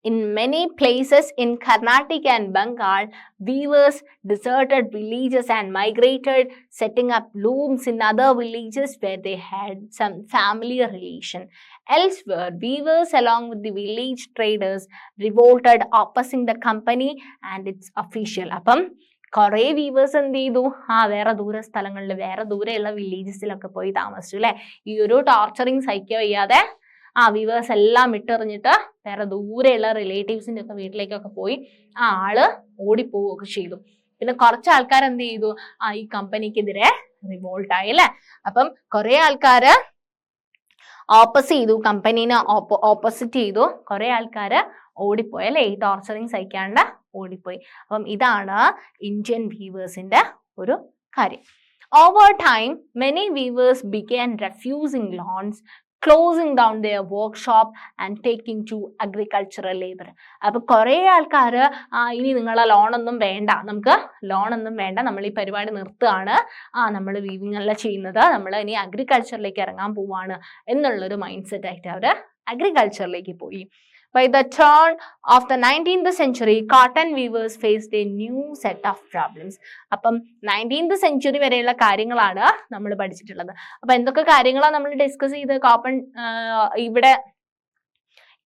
In many places in Karnataka and Bengal, weavers deserted villages and migrated, setting up looms in other villages where they had some family relation. Elsewhere, weavers along with the village traders revolted opposing the company and its official. അപ്പം കുറേ weavers എന്ത് ചെയ്തു, വേറെ ദൂര സ്ഥലങ്ങളിൽ, വേറെ ദൂരെയുള്ള വില്ലേജസിലൊക്കെ പോയി താമസിച്ചു അല്ലെ. ഈ ഒരു ടോർച്ചറിങ് സഹിക്കാൻ വയ്യാതെ വീവേഴ്സ് എല്ലാം ഇട്ടെറിഞ്ഞിട്ട് വേറെ ദൂരെയുള്ള റിലേറ്റീവ്സിൻ്റെ ഒക്കെ വീട്ടിലേക്കൊക്കെ പോയി ആള് ഓടിപ്പോവുകയൊക്കെ ചെയ്തു. പിന്നെ കുറച്ച് ആൾക്കാർ എന്ത് ചെയ്തു, ഈ കമ്പനിക്കെതിരെ റിവോൾട്ടായി അല്ലെ. അപ്പം കുറെ ആൾക്കാര് ഓപ്പോസിറ്റ് ചെയ്തു, കമ്പനീനെ ഓപ്പോസിറ്റ് ചെയ്തു, കുറെ ആൾക്കാർ ഓടിപ്പോയി അല്ലെ, ഈ ടോർച്ചറിങ് സഹിക്കാണ്ട് ഓടിപ്പോയി. അപ്പം ഇതാണ് ഇന്ത്യൻ വീവേഴ്സിന്റെ ഒരു കാര്യം. Over time, many weavers began refusing loans, closing down their workshop and taking to agricultural labor. അപ്പോൾ കുറേ ആൾക്കാർ ഇനി നിങ്ങളെ ലോണൊന്നും വേണ്ട, നമുക്ക് ലോണൊന്നും വേണ്ട, നമ്മൾ ഈ പരിപാടി നിർത്തുകയാണ്, നമ്മൾ വീവിങ് അല്ല ചെയ്യുന്നത്, നമ്മൾ ഇനി അഗ്രികൾച്ചറിലേക്ക് ഇറങ്ങാൻ പോവാണ് എന്നുള്ളൊരു മൈൻഡ് സെറ്റ് ആയിട്ട് അവർ അഗ്രികൾച്ചറിലേക്ക് പോയി. By the turn of the 19th century, cotton weavers faced a new set of problems. അപ്പം 19th century വരെയുള്ള കാര്യങ്ങളാണ് നമ്മൾ പഠിച്ചിട്ടുള്ളത്. അപ്പൊ എന്തൊക്കെ കാര്യങ്ങളാണ് നമ്മൾ ഡിസ്കസ് ചെയ്ത് കോപ്പൺ ഇവിടെ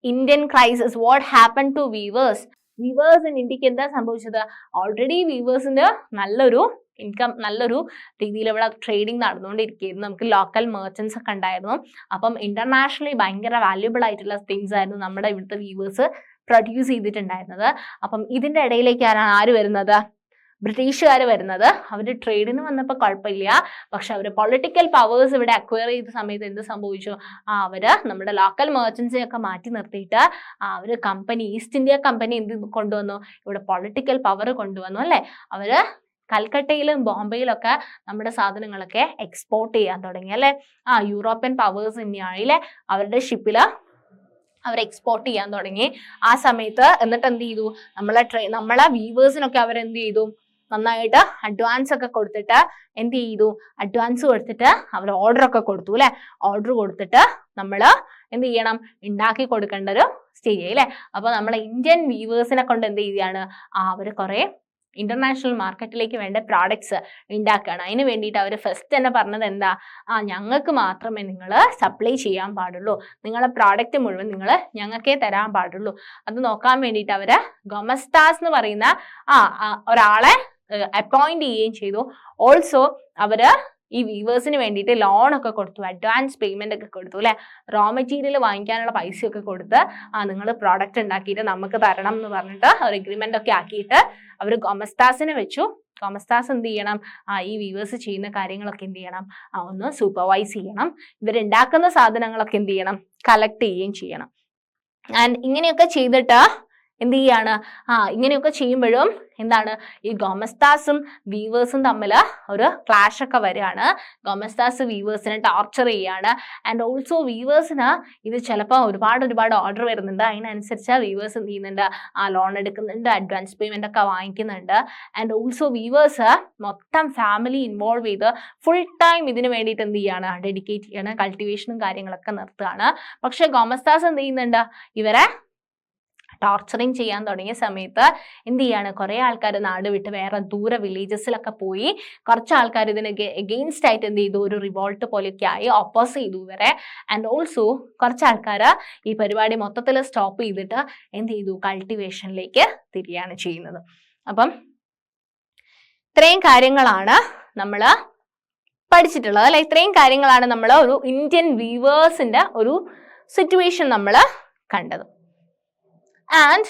Indian crisis, what happen to weavers, weavers in ഇന്ത്യക്ക് എന്താ സംഭവിച്ചത്? ഓൾറെഡി വീവേഴ്സിന് നല്ലൊരു ഇൻകം, നല്ലൊരു രീതിയിൽ ഇവിടെ ട്രേഡിങ് നടന്നുകൊണ്ടിരിക്കുകയായിരുന്നു. നമുക്ക് ലോക്കൽ മെർച്ചൻസ് ഒക്കെ ഉണ്ടായിരുന്നു. അപ്പം ഇന്റർനാഷണലി ഭയങ്കര വാല്യുബിൾ ആയിട്ടുള്ള തിങ്സ് ആയിരുന്നു നമ്മുടെ ഇവിടുത്തെ വീവേഴ്സ് പ്രൊഡ്യൂസ് ചെയ്തിട്ടുണ്ടായിരുന്നത്. അപ്പം ഇതിന്റെ ഇടയിലേക്കാണ് ആര് വരുന്നത്? ബ്രിട്ടീഷുകാർ വരുന്നത്. അവർ ട്രേഡിന് വന്നപ്പോൾ കുഴപ്പമില്ല, പക്ഷെ അവർ പൊളിറ്റിക്കൽ പവേഴ്സ് ഇവിടെ അക്വയർ ചെയ്ത സമയത്ത് എന്ത് സംഭവിച്ചു? അവര് നമ്മുടെ ലോക്കൽ മെർച്ചൻസിനെ ഒക്കെ മാറ്റി നിർത്തിയിട്ട് അവര് കമ്പനി, ഈസ്റ്റ് ഇന്ത്യ കമ്പനി എന്ത് കൊണ്ടുവന്നു? ഇവിടെ പൊളിറ്റിക്കൽ പവർ കൊണ്ടുവന്നു അല്ലെ. അവര് കൽക്കട്ടയിലും ബോംബെയിലൊക്കെ നമ്മുടെ സാധനങ്ങളൊക്കെ എക്സ്പോർട്ട് ചെയ്യാൻ തുടങ്ങി അല്ലെ. യൂറോപ്യൻ പവേഴ്സ് തന്നെയാണല്ലേ അവരുടെ ഷിപ്പില് അവർ എക്സ്പോർട്ട് ചെയ്യാൻ തുടങ്ങി ആ സമയത്ത്. എന്നിട്ട് എന്ത് ചെയ്തു? നമ്മളെ വീവേഴ്സിനൊക്കെ അവരെന്ത് ചെയ്തു? നന്നായിട്ട് അഡ്വാൻസ് ഒക്കെ കൊടുത്തിട്ട് എന്ത് ചെയ്തു? അഡ്വാൻസ് കൊടുത്തിട്ട് അവർ ഓർഡർ ഒക്കെ കൊടുത്തു അല്ലെ. ഓർഡർ കൊടുത്തിട്ട് നമ്മൾ എന്ത് ചെയ്യണം? ഉണ്ടാക്കി കൊടുക്കേണ്ട ഒരു സ്റ്റേജ് അല്ലേ. അപ്പൊ നമ്മളെ ഇന്ത്യൻ വീവേഴ്സിനെ കൊണ്ട് എന്ത് ചെയ്യുകയാണ്? അവർ കുറെ ഇന്റർനാഷണൽ മാർക്കറ്റിലേക്ക് വേണ്ട പ്രോഡക്ട്സ് ഉണ്ടാക്കുകയാണ്. അതിന് വേണ്ടിയിട്ട് അവർ ഫസ്റ്റ് തന്നെ പറഞ്ഞത് എന്താ? ഞങ്ങൾക്ക് മാത്രമേ നിങ്ങൾ സപ്ലൈ ചെയ്യാൻ പാടുള്ളൂ, നിങ്ങളെ പ്രോഡക്റ്റ് മുഴുവൻ നിങ്ങൾ ഞങ്ങൾക്കേ തരാൻ പാടുള്ളൂ. അത് നോക്കാൻ വേണ്ടിയിട്ട് അവര് ഗൊമസ്താസ് എന്ന് പറയുന്ന ഒരാളെ അപ്പോയിന്റ് ചെയ്യുകയും ചെയ്തു. ഓൾസോ അവര് ഈ വീവേഴ്സിന് വേണ്ടിയിട്ട് ലോൺ ഒക്കെ കൊടുത്തു, അഡ്വാൻസ് പേയ്മെന്റ് ഒക്കെ കൊടുത്തു അല്ലെ. റോ മെറ്റീരിയൽ വാങ്ങിക്കാനുള്ള പൈസയൊക്കെ കൊടുത്ത് നിങ്ങൾ പ്രോഡക്റ്റ് ഉണ്ടാക്കിയിട്ട് നമുക്ക് തരണം എന്ന് പറഞ്ഞിട്ട് ഒരു എഗ്രിമെന്റ് ഒക്കെ ആക്കിയിട്ട് അവർ ഗൊമസ്താസിനെ വെച്ചു. ഗൊമസ്താസ് എന്ത് ചെയ്യണം? ഈ വീവേഴ്സ് ചെയ്യുന്ന കാര്യങ്ങളൊക്കെ എന്ത് ചെയ്യണം? ഒന്ന് സൂപ്പർവൈസ് ചെയ്യണം. ഇവരുണ്ടാക്കുന്ന സാധനങ്ങളൊക്കെ എന്ത് ചെയ്യണം? കളക്ട് ചെയ്യുകയും ചെയ്യണം. ആൻഡ് ഇങ്ങനെയൊക്കെ ചെയ്തിട്ട് എന്ത് ചെയ്യാണ്? ഇങ്ങനെയൊക്കെ ചെയ്യുമ്പോഴും എന്താണ്? ഈ ഗൊമസ്താസും വീവേഴ്സും തമ്മിൽ ഒരു ക്ലാഷ് ഒക്കെ വരികയാണ്. ഗൊമസ്താസ് വീവേഴ്സിനെ ടോർച്ചർ ചെയ്യാണ്. ആൻഡ് ഓൾസോ വീവേഴ്സിന് ഇത് ചിലപ്പോൾ ഒരുപാട് ഓർഡർ വരുന്നുണ്ട്. അതിനനുസരിച്ച് വീവേഴ്സ് എന്ത് ചെയ്യുന്നുണ്ട്? ലോൺ എടുക്കുന്നുണ്ട്, അഡ്വാൻസ് പേയ്മെന്റ് ഒക്കെ വാങ്ങിക്കുന്നുണ്ട്. ആൻഡ് ഓൾസോ വീവേഴ്സ് മൊത്തം ഫാമിലി ഇൻവോൾവ് ചെയ്ത് ഫുൾ ടൈം ഇതിന് വേണ്ടിയിട്ട് എന്ത് ചെയ്യാണ്? ഡെഡിക്കേറ്റ് ചെയ്യാണ്, കൾട്ടിവേഷനും കാര്യങ്ങളൊക്കെ നിർത്തുകയാണ്. പക്ഷെ ഗൊമസ്താസ് എന്ത് ചെയ്യുന്നുണ്ട്? ഇവരെ ടോർച്ചറിങ് ചെയ്യാൻ തുടങ്ങിയ സമയത്ത് എന്ത് ചെയ്യാണ്? കുറെ ആൾക്കാർ നാട് വിട്ട് വേറെ ദൂര വില്ലേജസിലൊക്കെ പോയി. കുറച്ച് ആൾക്കാർ ഇതിന് എഗെയിൻസ്റ്റ് ആയിട്ട് എന്ത് ചെയ്തു? ഒരു റിവോൾട്ട് പോലെയൊക്കെ ആയി ഓപ്പോസ് ചെയ്തു ഇവരെ. ആൻഡ് ഓൾസോ കുറച്ച് ആൾക്കാർ ഈ പരിപാടി മൊത്തത്തിൽ സ്റ്റോപ്പ് ചെയ്തിട്ട് എന്ത് ചെയ്തു? കൾട്ടിവേഷനിലേക്ക് തിരിയാണ് ചെയ്യുന്നത്. അപ്പം ഇത്രയും കാര്യങ്ങളാണ് നമ്മൾ പഠിച്ചിട്ടുള്ളത് അല്ലെ. ഇത്രയും കാര്യങ്ങളാണ് നമ്മൾ ഒരു ഇന്ത്യൻ വീവേഴ്സിന്റെ ഒരു സിറ്റുവേഷൻ നമ്മൾ കണ്ടത്. ആൻഡ്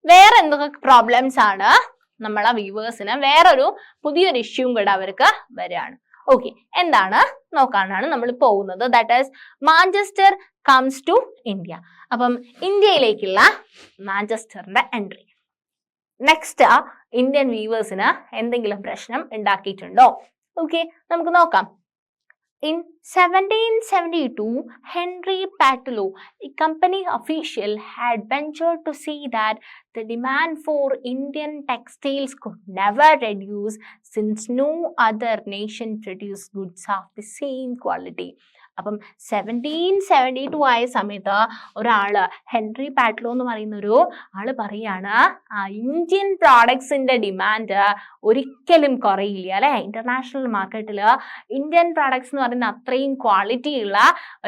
വേറെ എന്തൊക്കെ പ്രോബ്ലംസ് ആണ് നമ്മളെ വീവേഴ്സിന്? വേറൊരു പുതിയൊരു ഇഷ്യൂവും കൂടെ അവർക്ക് വരികയാണ്. ഓക്കെ, എന്താണ് നോക്കാനാണ് നമ്മൾ പോകുന്നത്. That is Manchester comes to India. അപ്പം ഇന്ത്യയിലേക്കുള്ള മാഞ്ചസ്റ്ററിന്റെ എൻട്രി. നെക്സ്റ്റ് ഇന്ത്യൻ വീവേഴ്സിന് എന്തെങ്കിലും പ്രശ്നം ഉണ്ടാക്കിയിട്ടുണ്ടോ? ഓക്കെ, നമുക്ക് നോക്കാം. In 1772, Henry Pattelow, a company official, had ventured to see that the demand for Indian textiles could never reduce since no other nation produced goods of the same quality. അപ്പം 1772 ആയ സമയത്ത് ഒരാള് Henry പാറ്റ്ലോ എന്ന് പറയുന്ന ഒരു ആള് പറയാണ് ഇന്ത്യൻ പ്രോഡക്ട്സിന്റെ ഡിമാൻഡ് ഒരിക്കലും കുറയില്ല അല്ലെ. ഇന്റർനാഷണൽ മാർക്കറ്റില് ഇന്ത്യൻ പ്രോഡക്ട്സ് എന്ന് പറയുന്ന അത്രയും ക്വാളിറ്റി ഉള്ള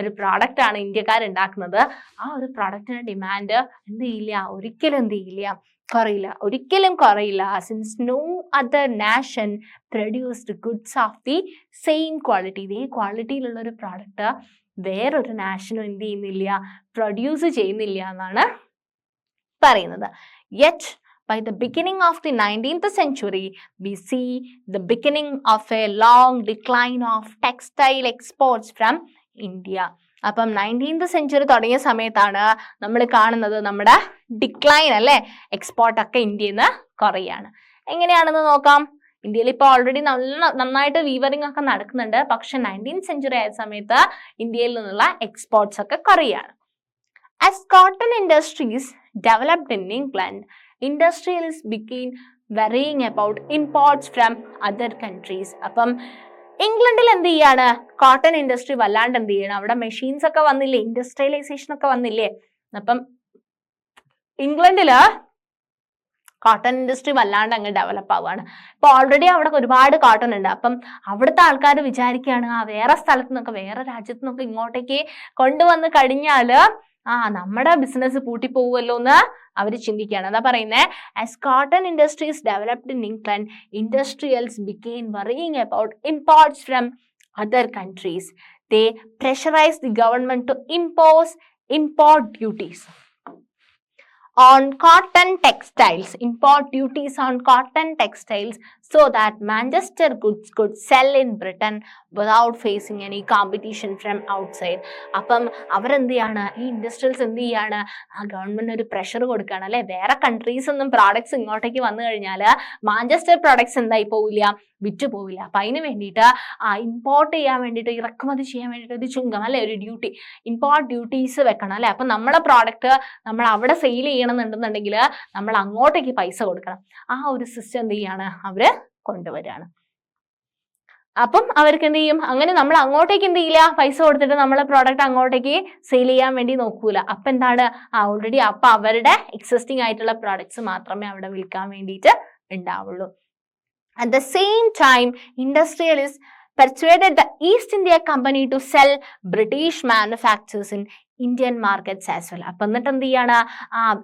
ഒരു പ്രോഡക്റ്റ് ആണ് ഇന്ത്യക്കാർ ഉണ്ടാക്കുന്നത്. ആ ഒരു പ്രോഡക്റ്റിന്റെ ഡിമാൻഡ് എന്ത് ചെയ്യില്ല? ഒരിക്കലും എന്ത് ചെയ്യില്ല? കുറയില്ല, ഒരിക്കലും കുറയില്ല. Since no other nation produced goods of the same quality. ഇതേ ക്വാളിറ്റിയിലുള്ള ഒരു പ്രോഡക്റ്റ് വേറൊരു നാഷനും എന്ത് ചെയ്യുന്നില്ല? പ്രൊഡ്യൂസ് ചെയ്യുന്നില്ല എന്നാണ് പറയുന്നത്. Yet by the beginning of the 19th century, we see the beginning of a long decline of textile exports from India. അപ്പം 19th സെഞ്ചുറി തുടങ്ങിയ സമയത്താണ് നമ്മൾ കാണുന്നത് നമ്മുടെ ഡിക്ലൈൻ അല്ലേ, എക്സ്പോർട്ടൊക്കെ ഇന്ത്യയിൽ നിന്ന് കുറയാണ്. എങ്ങനെയാണെന്ന് നോക്കാം. ഇന്ത്യയിൽ ഇപ്പോൾ ഓൾറെഡി നന്നായിട്ട് വീവറിംഗ് ഒക്കെ നടക്കുന്നുണ്ട്. പക്ഷെ 19th സെഞ്ചുറി ആയ സമയത്ത് ഇന്ത്യയിൽ നിന്നുള്ള എക്സ്പോർട്സ് ഒക്കെ കുറയാണ്. As cotton industries developed in England, industrialists began worrying about imports from other countries. അപ്പം ഇംഗ്ലണ്ടിൽ എന്ത് ചെയ്യാണ്, കോട്ടൺ ഇൻഡസ്ട്രി വല്ലാണ്ട് എന്ത് ചെയ്യണം, അവിടെ മെഷീൻസ് ഒക്കെ വന്നില്ലേ, ഇൻഡസ്ട്രിയലൈസേഷൻ ഒക്കെ വന്നില്ലേ. അപ്പം ഇംഗ്ലണ്ടില് കോട്ടൺ ഇൻഡസ്ട്രി വല്ലാണ്ട് അങ്ങ് ഡെവലപ്പ് ആവുകയാണ്. ഇപ്പൊ ഓൾറെഡി അവിടെ ഒരുപാട് കോട്ടൺ ഉണ്ട്. അപ്പം അവിടുത്തെ ആൾക്കാർ വിചാരിക്കുകയാണ് വേറെ സ്ഥലത്ത് നിന്നൊക്കെ, വേറെ രാജ്യത്ത് നിന്നൊക്കെ ഇങ്ങോട്ടേക്ക് കൊണ്ടുവന്ന് കഴിഞ്ഞാല് നമ്മുടെ ബിസിനസ് പൂട്ടിപ്പോവുമല്ലോ എന്ന് അവർ ചിന്തിക്കുകയാണ്. എന്താ പറയുന്നത്, as cotton industries developed in England, industrials ബിഗെയിൻ worrying about imports from other countries. They pressurized the government to impose import duties on cotton textiles, import duties on cotton textiles, so that Manchester goods could sell in Britain without facing any competition from outside. അപ്പം അവരെന്ത് ചെയ്യാണ്, ഈ industrials എന്ത് ചെയ്യാണ്, government ഒരു pressure കൊടുക്കുകയാണ് അല്ലെ, വേറെ കൺട്രീസ് ഒന്നും പ്രോഡക്ട്സ് ഇങ്ങോട്ടേക്ക് വന്നു കഴിഞ്ഞാൽ മാഞ്ചസ്റ്റർ പ്രോഡക്ട്സ് എന്തായി പോവില്ല, വിറ്റ് പോവില്ല. അപ്പം അതിന് വേണ്ടിയിട്ട് ഇമ്പോർട്ട് ചെയ്യാൻ വേണ്ടിയിട്ട്, ഇറക്കുമതി ചെയ്യാൻ വേണ്ടിയിട്ട് ഒരു ചുങ്കം അല്ലെ, ഒരു ഡ്യൂട്ടി, ഇമ്പോർട്ട് ഡ്യൂട്ടീസ് വെക്കണം അല്ലെ. അപ്പം നമ്മുടെ പ്രോഡക്റ്റ് നമ്മൾ അവിടെ സെയിൽ ചെയ്യണമെന്നുണ്ടെന്നുണ്ടെങ്കിൽ നമ്മൾ അങ്ങോട്ടേക്ക് പൈസ കൊടുക്കണം. ആ ഒരു സിസ്റ്റം എന്ത് ചെയ്യാണ്, അവര് കൊണ്ടുവരികയാണ്. അപ്പം അവർക്ക് എന്ത് ചെയ്യും, അങ്ങനെ നമ്മൾ അങ്ങോട്ടേക്ക് എന്ത് ചെയ്യില്ല, പൈസ കൊടുത്തിട്ട് നമ്മളെ പ്രോഡക്റ്റ് അങ്ങോട്ടേക്ക് സെയിൽ ചെയ്യാൻ വേണ്ടി നോക്കൂല. അപ്പൊ എന്താണ്, ഓൾറെഡി അപ്പൊ അവരുടെ എക്സിസ്റ്റിംഗ് ആയിട്ടുള്ള പ്രോഡക്ട്സ് മാത്രമേ അവിടെ വിൽക്കാൻ വേണ്ടിയിട്ട് ഉണ്ടാവുള്ളൂ. At the same time, industrialists persuaded the East India Company to sell British manufactures in Indian markets as well. അപ്പം എന്നിട്ട് എന്ത് ചെയ്യാണ്,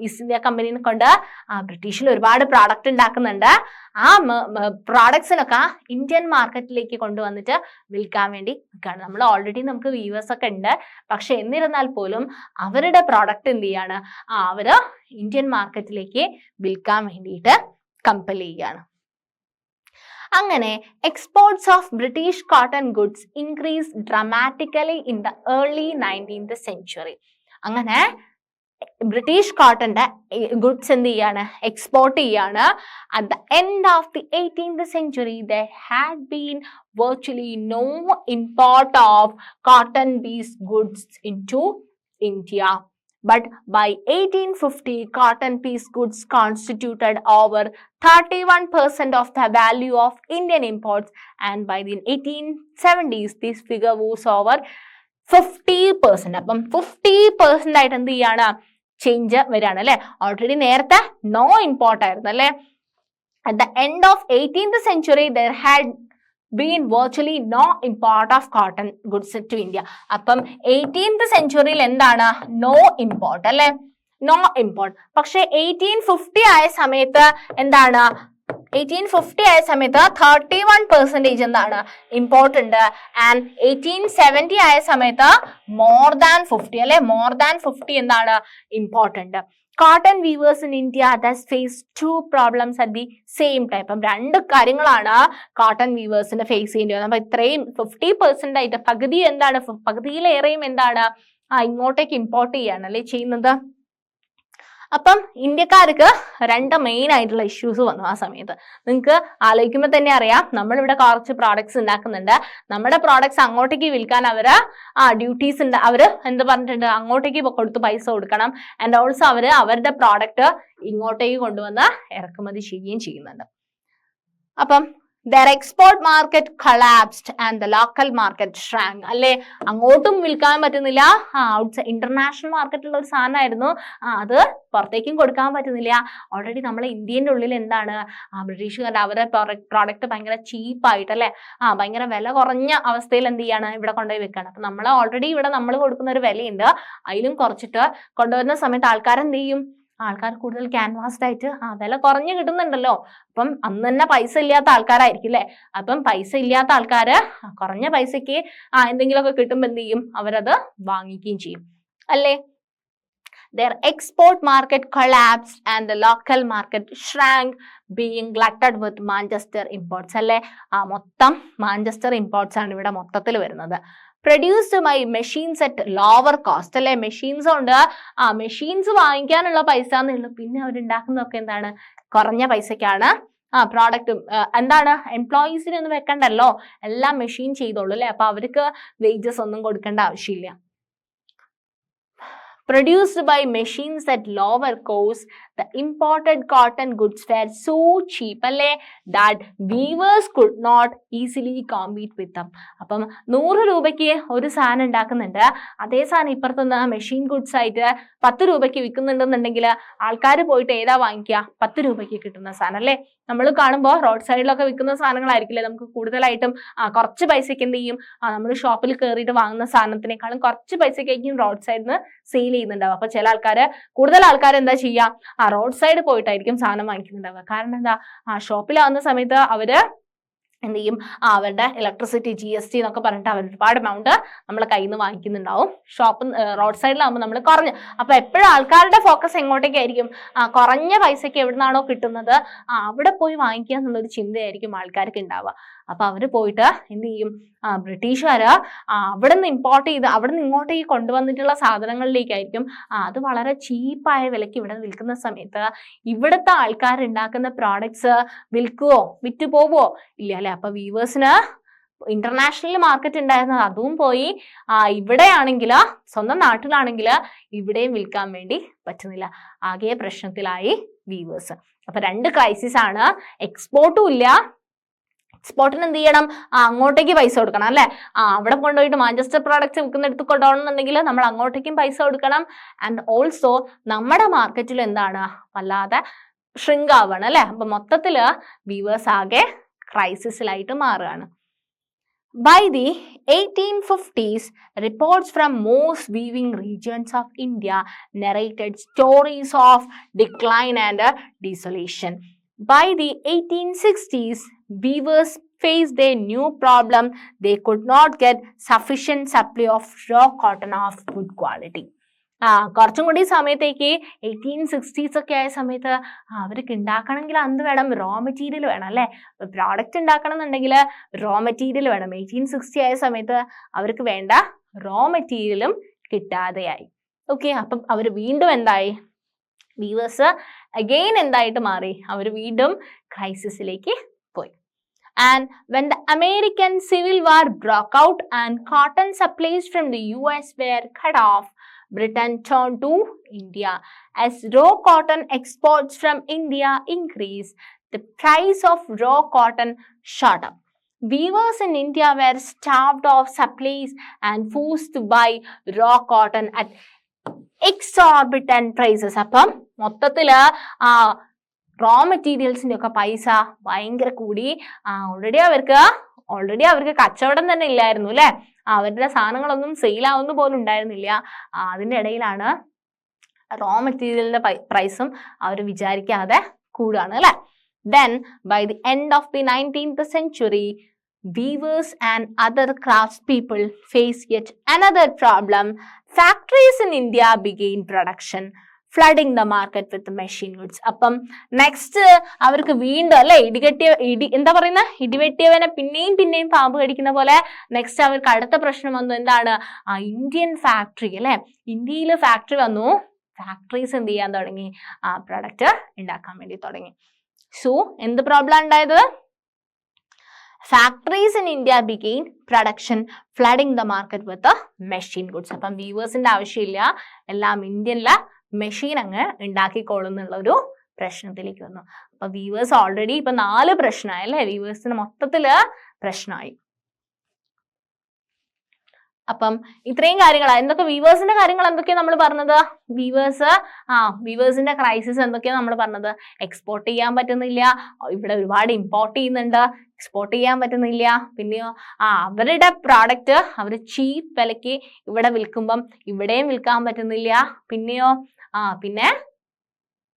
ഈസ്റ്റ് ഇന്ത്യ കമ്പനിനെ കൊണ്ട് ബ്രിട്ടീഷിൽ ഒരുപാട് പ്രോഡക്റ്റ് ഉണ്ടാക്കുന്നുണ്ട്. ആ പ്രോഡക്ട്സിനൊക്കെ ഇന്ത്യൻ മാർക്കറ്റിലേക്ക് കൊണ്ടുവന്നിട്ട് വിൽക്കാൻ വേണ്ടി നിൽക്കുകയാണ്. നമ്മൾ ഓൾറെഡി നമുക്ക് വ്യൂവേഴ്സ് ഒക്കെ ഉണ്ട്. പക്ഷെ എന്നിരുന്നാൽ പോലും അവരുടെ പ്രോഡക്റ്റ് എന്ത് ചെയ്യാണ്, അവര് ഇന്ത്യൻ മാർക്കറ്റിലേക്ക് വിൽക്കാൻ വേണ്ടിയിട്ട് കമ്പൽ ചെയ്യുകയാണ്. അങ്ങനെ exports of British cotton goods increase dramatically in the early 19th century. അങ്ങനെ ബ്രിട്ടീഷ് കോട്ടന്റെ ഗുഡ്സ് എന്ത് ചെയ്യാണ്, എക്സ്പോർട്ട് ചെയ്യാണ്. At the end of the 18th century there had been virtually no import of cotton based goods into India. But by 1850, cotton piece goods constituted over 31% of the value of Indian imports, and by the 1870s, this figure was over 50%. അപ്പം 50% ആയിട്ട് എന്ത് ചെയ്യാണ്, change വരികയാണ് അല്ലെ. Already നേരത്തെ no import ആയിരുന്നു അല്ലെ. At the end of 18th century, there had been virtually no import of cotton goods to India. അപ്പം 18th സെഞ്ചുറിയിൽ എന്താണ്, നോ ഇമ്പോർട്ട് അല്ലെ, നോ ഇമ്പോർട്ട്. പക്ഷെ 1850 ആയ സമയത്ത് എന്താണ്, 1850 ആയ സമയത്ത് 31% എന്താണ്, ഇമ്പോർട്ട് ഉണ്ട്. ആൻഡ് 1870 ആയ സമയത്ത് മോർ ദാൻ 50 അല്ലെ, മോർ ദാൻ 50 എന്താണ്, ഇമ്പോർട്ട് ഉണ്ട്. Cotton weavers in India thus face two problems at the same time. അപ്പം രണ്ട് കാര്യങ്ങളാണ് കോട്ടൺ വീവേഴ്സിന് ഫേസ് ചെയ്യേണ്ടി വന്നത്. അപ്പൊ ഇത്രയും 50% ആയിട്ട് പകുതി എന്താണ്, പകുതിയിലേറെയും എന്താണ്, ഇങ്ങോട്ടേക്ക് ഇമ്പോർട്ട് ചെയ്യാണ് അല്ലെ ചെയ്യുന്നത്. അപ്പം ഇന്ത്യക്കാർക്ക് രണ്ട് മെയിൻ ആയിട്ടുള്ള ഇഷ്യൂസ് വന്നു ആ സമയത്ത്. നിങ്ങൾക്ക് ആലോചിക്കുമ്പോൾ തന്നെ അറിയാം, നമ്മളിവിടെ കുറച്ച് പ്രോഡക്ട്സ് ഉണ്ടാക്കുന്നുണ്ട്. നമ്മുടെ പ്രോഡക്ട്സ് അങ്ങോട്ടേക്ക് വിൽക്കാൻ അവര് ഡ്യൂട്ടീസ് ഉണ്ട്. അവര് എന്ത് പറഞ്ഞിട്ടുണ്ട്, അങ്ങോട്ടേക്ക് കൊടുത്ത് പൈസ കൊടുക്കണം. ആൻഡ് ഓൾസോ അവര് അവരുടെ പ്രോഡക്റ്റ് ഇങ്ങോട്ടേക്ക് കൊണ്ടുവന്ന് ഇറക്കുമതി ചെയ്യുകയും ചെയ്യുന്നുണ്ട്. അപ്പം their export market collapsed and the local market shrank. അല്ലെ, അങ്ങോട്ടും വിൽക്കാൻ പറ്റുന്നില്ല. ഇന്റർനാഷണൽ മാർക്കറ്റിലുള്ള ഒരു സാധനമായിരുന്നു, അത് പുറത്തേക്കും കൊടുക്കാൻ പറ്റുന്നില്ല. ഓൾറെഡി നമ്മളെ ഇന്ത്യൻ്റെ ഉള്ളിൽ എന്താണ്, ബ്രിട്ടീഷുകാർ അവരുടെ പ്രോഡക്റ്റ് ഭയങ്കര ചീപ്പായിട്ട് അല്ലെ, ഭയങ്കര വില കുറഞ്ഞ അവസ്ഥയിൽ എന്ത് ചെയ്യാണ്, ഇവിടെ കൊണ്ടുപോയി വെക്കാണ്. അപ്പൊ നമ്മൾ ഓൾറെഡി ഇവിടെ നമ്മൾ കൊടുക്കുന്ന ഒരു വിലയുണ്ട്, അതിലും കുറച്ചിട്ട് കൊണ്ടുവരുന്ന സമയത്ത് ആൾക്കാർ എന്ത് ചെയ്യും, ആൾക്കാർ കൂടുതൽ ക്യാൻവാസ്ഡ് ആയിട്ട് വില കുറഞ്ഞു കിട്ടുന്നുണ്ടല്ലോ. അപ്പം അന്ന് തന്നെ പൈസ ഇല്ലാത്ത ആൾക്കാരായിരിക്കും അല്ലെ. അപ്പം പൈസ ഇല്ലാത്ത ആൾക്കാര് കുറഞ്ഞ പൈസക്ക് എന്തെങ്കിലുമൊക്കെ കിട്ടുമ്പോൾ എന്ത് ചെയ്യും, അവരത് വാങ്ങിക്കുകയും ചെയ്യും അല്ലേ. their export market collapsed and the local market shrank, being glutted with Manchester imports. അല്ലെ മൊത്തം മാഞ്ചസ്റ്റർ imports ആണ് ഇവിടെ മൊത്തത്തിൽ വരുന്നത്. Produced by machines at lower cost. അല്ലെ മെഷീൻസ് ഉണ്ട്, മെഷീൻസ് വാങ്ങിക്കാനുള്ള പൈസ എന്നുള്ളൂ, പിന്നെ അവരുണ്ടാക്കുന്നതൊക്കെ എന്താണ്, കുറഞ്ഞ പൈസക്കാണ്. പ്രോഡക്റ്റ് എന്താണ്, എംപ്ലോയീസിനെ ഒന്നും വെക്കണ്ടല്ലോ, എല്ലാം മെഷീൻ ചെയ്തോളൂ അല്ലെ, അപ്പൊ അവർക്ക് വേജസ് ഒന്നും കൊടുക്കേണ്ട ആവശ്യമില്ല. Produced by machines at lower cost, the imported cotton goods were so cheap അല്ലേ that weavers could not easily compete with them. അപ്പം 100 രൂപയ്ക്ക് ഒരു സാധനം ഉണ്ടാക്കുന്നുണ്ട്, അതേ സാധനം ഇപ്പുറത്തുനിന്ന് മെഷീൻ ഗുഡ്സ് ആയിട്ട് 10 രൂപയ്ക്ക് വിൽക്കുന്നുണ്ടെന്നുണ്ടെങ്കിൽ ആൾക്കാർ പോയിട്ട് ഏതാ വാങ്ങിക്കുക, 10 രൂപയ്ക്ക് കിട്ടുന്ന സാധനം അല്ലേ. നമ്മൾ കാണുമ്പോൾ റോഡ് സൈഡിലൊക്കെ വിൽക്കുന്ന സാധനങ്ങളായിരിക്കില്ലേ നമുക്ക് കൂടുതലായിട്ടും കുറച്ച് പൈസയ്ക്ക് എന്ത് ചെയ്യും, നമ്മൾ ഷോപ്പിൽ കയറിയിട്ട് വാങ്ങുന്ന സാധനത്തിനേക്കാളും കുറച്ച് പൈസയ്ക്കായിരിക്കും റോഡ് സൈഡിൽ നിന്ന് സെയിൽ ചെയ്യുന്നുണ്ടാവും. അപ്പൊ ചില കൂടുതൽ ആൾക്കാർ എന്താ ചെയ്യുക, റോഡ് സൈഡ് പോയിട്ടായിരിക്കും സാധനം വാങ്ങിക്കുന്നുണ്ടാവുക. കാരണം എന്താ, ഷോപ്പിലാവുന്ന സമയത്ത് അവര് എന്ത് ചെയ്യും, അവരുടെ ഇലക്ട്രിസിറ്റി GST എന്നൊക്കെ പറഞ്ഞിട്ട് അവർ ഒരുപാട് എമൗണ്ട് നമ്മളെ കയ്യിൽ നിന്ന് വാങ്ങിക്കുന്നുണ്ടാവും. റോഡ് സൈഡിലാവുമ്പോൾ നമ്മൾ കുറഞ്ഞ, അപ്പൊ എപ്പോഴും ആൾക്കാരുടെ ഫോക്കസ് എങ്ങോട്ടേക്കായിരിക്കും, കുറഞ്ഞ പൈസക്ക് എവിടുന്നാണോ കിട്ടുന്നത് അവിടെ പോയി വാങ്ങിക്കുക എന്നുള്ളൊരു ചിന്തയായിരിക്കും ആൾക്കാർക്ക് ഉണ്ടാവുക. അപ്പൊ അവര് പോയിട്ട് എന്ത് ചെയ്യും, ബ്രിട്ടീഷുകാര് അവിടെ നിന്ന് ഇമ്പോർട്ട് ചെയ്ത് അവിടെ നിന്ന് ഇങ്ങോട്ടേക്ക് കൊണ്ടുവന്നിട്ടുള്ള സാധനങ്ങളിലേക്കായിരിക്കും അത് വളരെ ചീപ്പായ വിലക്ക് ഇവിടെ വിൽക്കുന്ന സമയത്ത് ഇവിടുത്തെ ആൾക്കാർ ഉണ്ടാക്കുന്ന പ്രോഡക്ട്സ് വിറ്റ് പോവോ ഇല്ല അല്ലെ. അപ്പൊ വീവേഴ്സിന് ഇന്റർനാഷണൽ മാർക്കറ്റ് ഉണ്ടായിരുന്നത് അതും പോയി, ഇവിടെയാണെങ്കിൽ സ്വന്തം നാട്ടിലാണെങ്കിൽ ഇവിടെയും വിൽക്കാൻ വേണ്ടി പറ്റുന്നില്ല. ആകെ പ്രശ്നത്തിലായി വീവേഴ്സ്. അപ്പൊ 2 ക്രൈസിസ് ആണ്, എക്സ്പോർട്ടും ഇല്ല, എക്സ്പോർട്ടിന് എന്ത് ചെയ്യണം, അങ്ങോട്ടേക്ക് പൈസ കൊടുക്കണം അല്ലെ. അവിടെ കൊണ്ടുപോയിട്ട് മാഞ്ചസ്റ്റർ പ്രോഡക്ട്സ് വിൽക്കുന്നിടത്ത് കൊണ്ടുപോകണമെന്നുണ്ടെങ്കിൽ നമ്മൾ അങ്ങോട്ടേക്കും പൈസ കൊടുക്കണം. ആൻഡ് ഓൾസോ നമ്മുടെ മാർക്കറ്റിൽ എന്താണ് വല്ലാതെ ഷ്രിങ്ക് ആവുകയാണ് അല്ലെ. അപ്പൊ മൊത്തത്തില് വീവേഴ്സ് ആകെ ക്രൈസിസിലായിട്ട് മാറുകയാണ്. By the 1850s, reports from most weaving regions of India narrated stories of decline and desolation. By the 1860s, weavers faced a new problem. They could not get sufficient supply of raw cotton of good quality. കുറച്ചും കൂടി സമയത്തേക്ക് 1860s ഒക്കെ ആയ സമയത്ത് അവർക്ക് ഉണ്ടാക്കണമെങ്കിൽ എന്ത് വേണം, റോ മെറ്റീരിയൽ വേണം അല്ലെ. പ്രോഡക്റ്റ് ഉണ്ടാക്കണം എന്നുണ്ടെങ്കിൽ റോ മെറ്റീരിയൽ വേണം. 1860 ആയ സമയത്ത് അവർക്ക് വേണ്ട റോ മെറ്റീരിയലും കിട്ടാതെയായി. ഓക്കെ, അപ്പം അവർ വീണ്ടും എന്തായി, വീവേഴ്സ് അഗെയിൻ എന്തായിട്ട് മാറി, അവർ വീണ്ടും ക്രൈസിസിലേക്ക് പോയി. And when the American Civil War broke out and cotton supplies from the US were cut off, Britain turned to India. As raw cotton exports from India increased, the price of raw cotton shot up. Weavers in India were starved of supplies and forced to buy raw cotton at exorbitant prices. അപ്പം മൊത്തത്തില് raw മെറ്റീരിയൽസിന്റെ ഒക്കെ പൈസ ഭയങ്കര കൂടി. Already അവർക്ക് കച്ചവടം തന്നെ ഇല്ലായിരുന്നു അല്ലെ, അവരുടെ സാധനങ്ങളൊന്നും സെയിലാവുന്ന പോലും ഉണ്ടായിരുന്നില്ല. അതിന്റെ ഇടയിലാണ് റോ മെറ്റീരിയലിന്റെ പ്രൈസും അവർ വിചാരിക്കാതെ കൂടുകയാണ് അല്ലെ. Then by the end of the 19th century, weavers and other craftspeople faced yet another problem. Factories in India began production, flooding the market with machine goods. അപ്പം നെക്സ്റ്റ് അവർക്ക് വീണ്ടും അല്ലെ എന്താ പറയുന്ന ഇടിവെട്ടിയവനെ പിന്നെയും പാമ്പ് കടിക്കുന്ന പോലെ നെക്സ്റ്റ് അവർക്ക് അടുത്ത പ്രശ്നം വന്നു. എന്താണ്, ഇന്ത്യൻ ഫാക്ടറി അല്ലെ. ഇന്ത്യയിൽ ഫാക്ടറി വന്നു, ഫാക്ടറീസ് എന്ത് ചെയ്യാൻ തുടങ്ങി, പ്രൊഡക്റ്റ് ഉണ്ടാക്കാൻ വേണ്ടി തുടങ്ങി. സോ എന്ത് പ്രോബ്ലം ഉണ്ടായത്, factories in India began production, flooding the market with the machine goods. അപ്പം വീവേഴ്സിന്റെ ആവശ്യമില്ല, എല്ലാം ഇന്ത്യനിലെ മെഷീൻ അങ്ങ് ഉണ്ടാക്കിക്കോളുന്നുള്ള ഒരു പ്രശ്നത്തിലേക്ക് വന്നു. അപ്പൊ വീവേഴ്സ് ഓൾറെഡി ഇപ്പൊ 4 പ്രശ്നമായി അല്ലെ, വീവേഴ്സിന് മൊത്തത്തില് പ്രശ്നമായി. അപ്പം ഇത്രയും കാര്യങ്ങളാണ്. എന്തൊക്കെ വീവേഴ്സിന്റെ കാര്യങ്ങൾ എന്തൊക്കെയാ നമ്മൾ പറഞ്ഞത്, വീവേഴ്സിന്റെ ക്രൈസിസ് എന്തൊക്കെയാ നമ്മൾ പറഞ്ഞത്, എക്സ്പോർട്ട് ചെയ്യാൻ പറ്റുന്നില്ല, ഇവിടെ ഒരുപാട് ഇമ്പോർട്ട് ചെയ്യുന്നുണ്ട്, എക്സ്പോർട്ട് ചെയ്യാൻ പറ്റുന്നില്ല, പിന്നെയോ അവരുടെ പ്രോഡക്റ്റ് അവർ ചീപ്പ് വിലക്ക് ഇവിടെ വിൽക്കുമ്പം ഇവിടെയും വിൽക്കാൻ പറ്റുന്നില്ല, പിന്നെയോ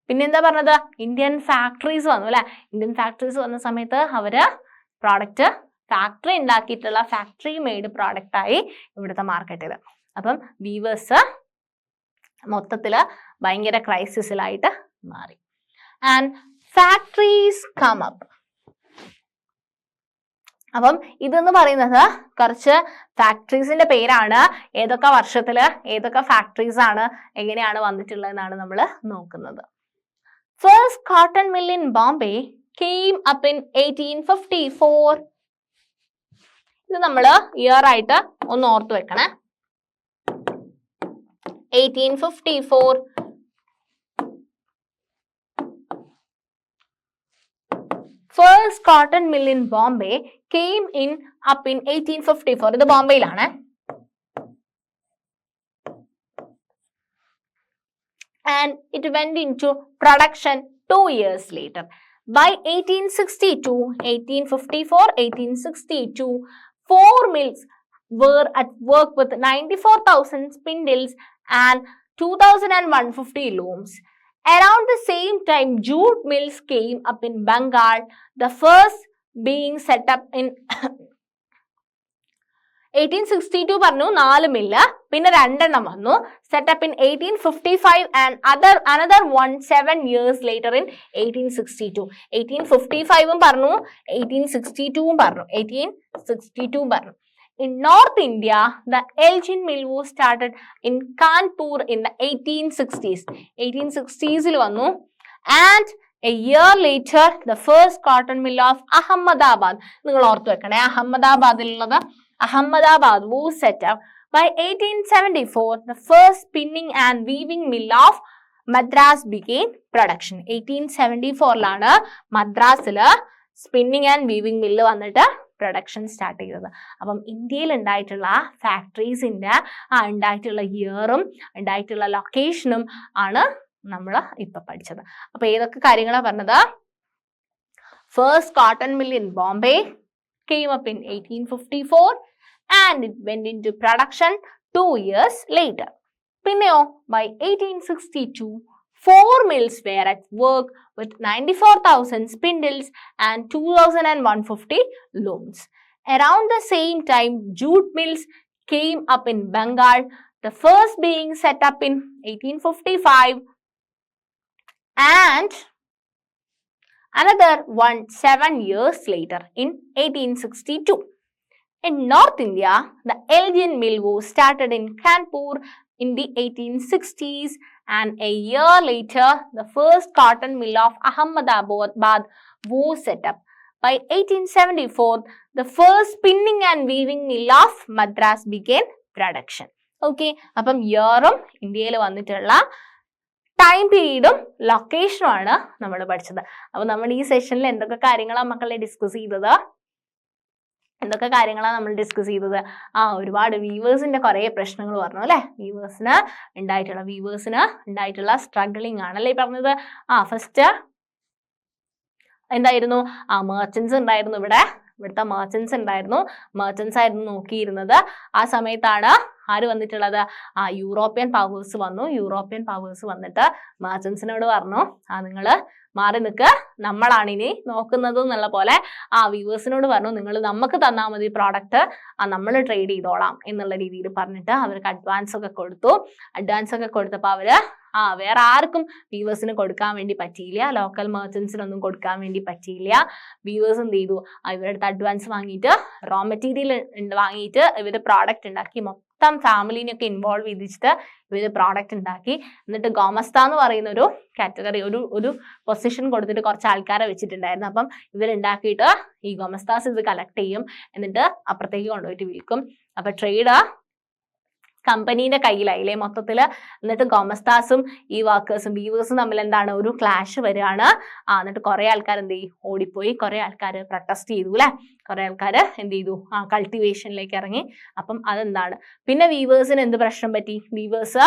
പിന്നെന്താ പറഞ്ഞത്, ഇന്ത്യൻ ഫാക്ടറീസ് വന്നു അല്ലെ. ഇന്ത്യൻ ഫാക്ടറീസ് വന്ന സമയത്ത് അവര് പ്രോഡക്റ്റ് ഫാക്ടറി ഉണ്ടാക്കിയിട്ടുള്ള ഫാക്ടറി മെയ്ഡ് പ്രോഡക്റ്റ് ആയി ഇവിടുത്തെ മാർക്കറ്റിൽ. അപ്പം വീവേഴ്സ് മൊത്തത്തില് ഭയങ്കര ക്രൈസിസിലായിട്ട് മാറി. And factories come up. അപ്പം ഇതെന്ന് പറയുന്നത് കുറച്ച് ഫാക്ടറീസിന്റെ പേരാണ്. ഏതൊക്കെ വർഷത്തില് ഏതൊക്കെ ഫാക്ടറീസ് ആണ് എങ്ങനെയാണ് വന്നിട്ടുള്ളതെന്നാണ് നമ്മൾ നോക്കുന്നത്. First cotton mill in Bombay came up in 1854. ഇത് നമ്മൾ ഇയർ ആയിട്ട് ഒന്ന് ഓർത്ത് വെക്കണേ. 1854. First cotton mill in Bombay came up in 1854. ഇത് ബോംബെയിലാണ്. And it went into production 2 years later. By 1862, 1854, 1862, 4 mills were at work with 94,000 spindles and 2,150 looms. Around the same time, jute mills came up in Bengal, the first being set up in 1862 പറഞ്ഞു 4 mill, പിന്നെ 2 വന്നു. Setup in 1855 and another 7 years later in 1862. 1855 പറഞ്ഞു, 1862 പറഞ്ഞു, 1862 പറഞ്ഞു. In North India, the Elgin mill was started in Kanpur in the 1860s. 1860s ൽ വന്നു. And a year later, the first cotton mill of Ahmedabad. നിങ്ങൾ ഓർത്തു വെക്കണേ, അഹമ്മദാബാദിലുള്ളത് Ahmedabad was set up. By 1874, the first spinning and weaving mill of Madras began production. 1874 മദ്രാസില് spinning and weaving mill വന്നിട്ട് production start ചെയ്തത്. അപ്പം ഇന്ത്യയിൽ ഉണ്ടായിട്ടുള്ള ഫാക്ടറീസിന്റെ ഉണ്ടായിട്ടുള്ള ഇയറും ഉണ്ടായിട്ടുള്ള ലൊക്കേഷനും ആണ് നമ്മൾ ഇപ്പൊ പഠിച്ചത്. അപ്പൊ ഏതൊക്കെ കാര്യങ്ങളാണ് പറഞ്ഞത്? First cotton mill in Bombay came up in 1854 and it went into production 2 years later. Pinneo, by 1862, 4 mills were at work with 94,000 spindles and 2,150 looms. Around the same time, jute mills came up in Bengal, the first being set up in 1855 and another 7 years later in 1862. In North India, the Elgin mill was started in Kanpur in the 1860s and a year later the first cotton mill of Ahmedabad was set up. By 1874, the first spinning and weaving mill of Madras began production. Okay, അപ്പം ഇയറും ഇന്ത്യയിൽ വന്നിട്ടുള്ള time പീരീഡും ലൊക്കേഷനും ആണ് നമ്മൾ പഠിച്ചത്. അപ്പൊ നമ്മൾ ഈ സെഷനിൽ എന്തൊക്കെ കാര്യങ്ങളാണ് മക്കളെ ഡിസ്കസ് ചെയ്തത്? ഒരുപാട് വീവേഴ്സിന്റെ കുറെ പ്രശ്നങ്ങൾ പറഞ്ഞു അല്ലെ. വീവേഴ്സിന് ഉണ്ടായിട്ടുള്ള സ്ട്രഗ്ലിംഗ് ആണല്ലേ പറഞ്ഞത്. ഫസ്റ്റ് എന്തായിരുന്നു? മെർച്ചൻസ് ഉണ്ടായിരുന്നു. ഇവിടുത്തെ മെർച്ചൻസ് ഉണ്ടായിരുന്നു. മെർച്ചൻസ് ആയിരുന്നു നോക്കിയിരുന്നത്. ആ സമയത്താണ് ആര് വന്നിട്ടുള്ളത്? യൂറോപ്യൻ പവേഴ്സ് വന്നു. യൂറോപ്യൻ പവേഴ്സ് വന്നിട്ട് മെർച്ചൻസിനോട് പറഞ്ഞു, നിങ്ങൾ മാറി നിൽക്ക്, നമ്മളാണ് ഇനി നോക്കുന്നത് എന്നുള്ള പോലെ വ്യൂവേഴ്സിനോട് പറഞ്ഞു, നിങ്ങൾ നമുക്ക് തന്നാൽ മതി പ്രോഡക്റ്റ്, നമ്മൾ ട്രേഡ് ചെയ്തോളാം എന്നുള്ള രീതിയിൽ പറഞ്ഞിട്ട് അവർക്ക് അഡ്വാൻസ് ഒക്കെ കൊടുത്തു. അഡ്വാൻസ് ഒക്കെ കൊടുത്തപ്പോൾ അവര് വേറെ ആർക്കും വ്യൂവേഴ്സിന് കൊടുക്കാൻ വേണ്ടി പറ്റിയില്ല. ലോക്കൽ മെർച്ചൻസിനൊന്നും കൊടുക്കാൻ വേണ്ടി പറ്റിയില്ല. വ്യൂവേഴ്സ് എന്ത് ചെയ്തു? ഇവരുടെ അടുത്ത് അഡ്വാൻസ് വാങ്ങിയിട്ട് റോ മെറ്റീരിയൽ വാങ്ങിയിട്ട് ഇവര് പ്രോഡക്റ്റ് ഉണ്ടാക്കി മൊത്തം ഫാമിലിനെയൊക്കെ ഇൻവോൾവ് ചെയ്തിട്ട് ഇവര് പ്രോഡക്റ്റ് ഉണ്ടാക്കി. എന്നിട്ട് ഗോമസ്ത എന്ന് പറയുന്ന ഒരു കാറ്റഗറി ഒരു പൊസിഷൻ കൊടുത്തിട്ട് കുറച്ച് ആൾക്കാരെ വെച്ചിട്ടുണ്ടായിരുന്നു. അപ്പം ഇവരുണ്ടാക്കിയിട്ട് ഈ ഗോമസ്താസ് ഇത് കളക്ട് ചെയ്യും, എന്നിട്ട് അപ്പുറത്തേക്ക് കൊണ്ടുപോയിട്ട് വിൽക്കും. അപ്പൊ ട്രേഡ് കമ്പനീന്റെ കയ്യിലായില്ലേ മൊത്തത്തില്. എന്നിട്ട് ഗോമസ്താസും ഈ വർക്കേഴ്സും വീവേഴ്സും തമ്മിൽ എന്താണ് ഒരു ക്ലാഷ് വരികയാണ്. എന്നിട്ട് കുറെ ആൾക്കാർ എന്ത് ചെയ്യും? ഓടിപ്പോയി. കുറെ ആൾക്കാർ പ്രൊട്ടസ്റ്റ് ചെയ്തു അല്ലെ. കുറെ ആൾക്കാർ എന്ത് ചെയ്തു? കൾട്ടിവേഷനിലേക്ക് ഇറങ്ങി. അപ്പം അതെന്താണ്? പിന്നെ വീവേഴ്സിന് എന്ത് പ്രശ്നം പറ്റി? വീവേഴ്സ്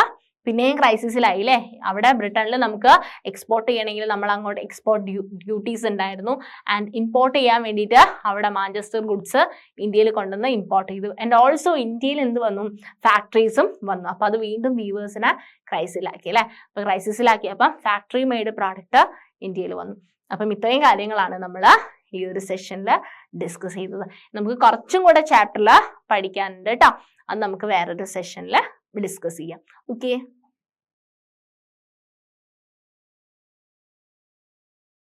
പിന്നെയും ക്രൈസിസിലായില്ലേ. അവിടെ ബ്രിട്ടനിൽ നമുക്ക് എക്സ്പോർട്ട് ചെയ്യണമെങ്കിൽ നമ്മൾ അങ്ങോട്ട് എക്സ്പോർട്ട് ഡ്യൂട്ടീസ് ഉണ്ടായിരുന്നു. ആൻഡ് ഇമ്പോർട്ട് ചെയ്യാൻ വേണ്ടിയിട്ട് അവിടെ മാഞ്ചസ്റ്റർ ഗുഡ്സ് ഇന്ത്യയിൽ കൊണ്ടുവന്ന് ഇമ്പോർട്ട് ചെയ്തു. ആൻഡ് ഓൾസോ ഇന്ത്യയിൽ എന്ത് വന്നു? ഫാക്ടറീസും വന്നു. അപ്പൊ അത് വീണ്ടും വീവേഴ്സിനെ ക്രൈസിസിലാക്കി അല്ലെ. അപ്പൊ ക്രൈസിസിലാക്കി അപ്പം ഫാക്ടറി മെയ്ഡ് പ്രോഡക്റ്റ് ഇന്ത്യയിൽ വന്നു. അപ്പം ഇത്രയും കാര്യങ്ങളാണ് നമ്മൾ ഈ ഒരു സെഷനിൽ ഡിസ്കസ് ചെയ്തത്. നമുക്ക് കുറച്ചും കൂടെ ചാപ്റ്ററിൽ പഠിക്കാനുണ്ട് കേട്ടോ. അത് നമുക്ക് വേറൊരു സെഷനിൽ ഡിസ്കസ് ചെയ്യാം. ഓക്കെ.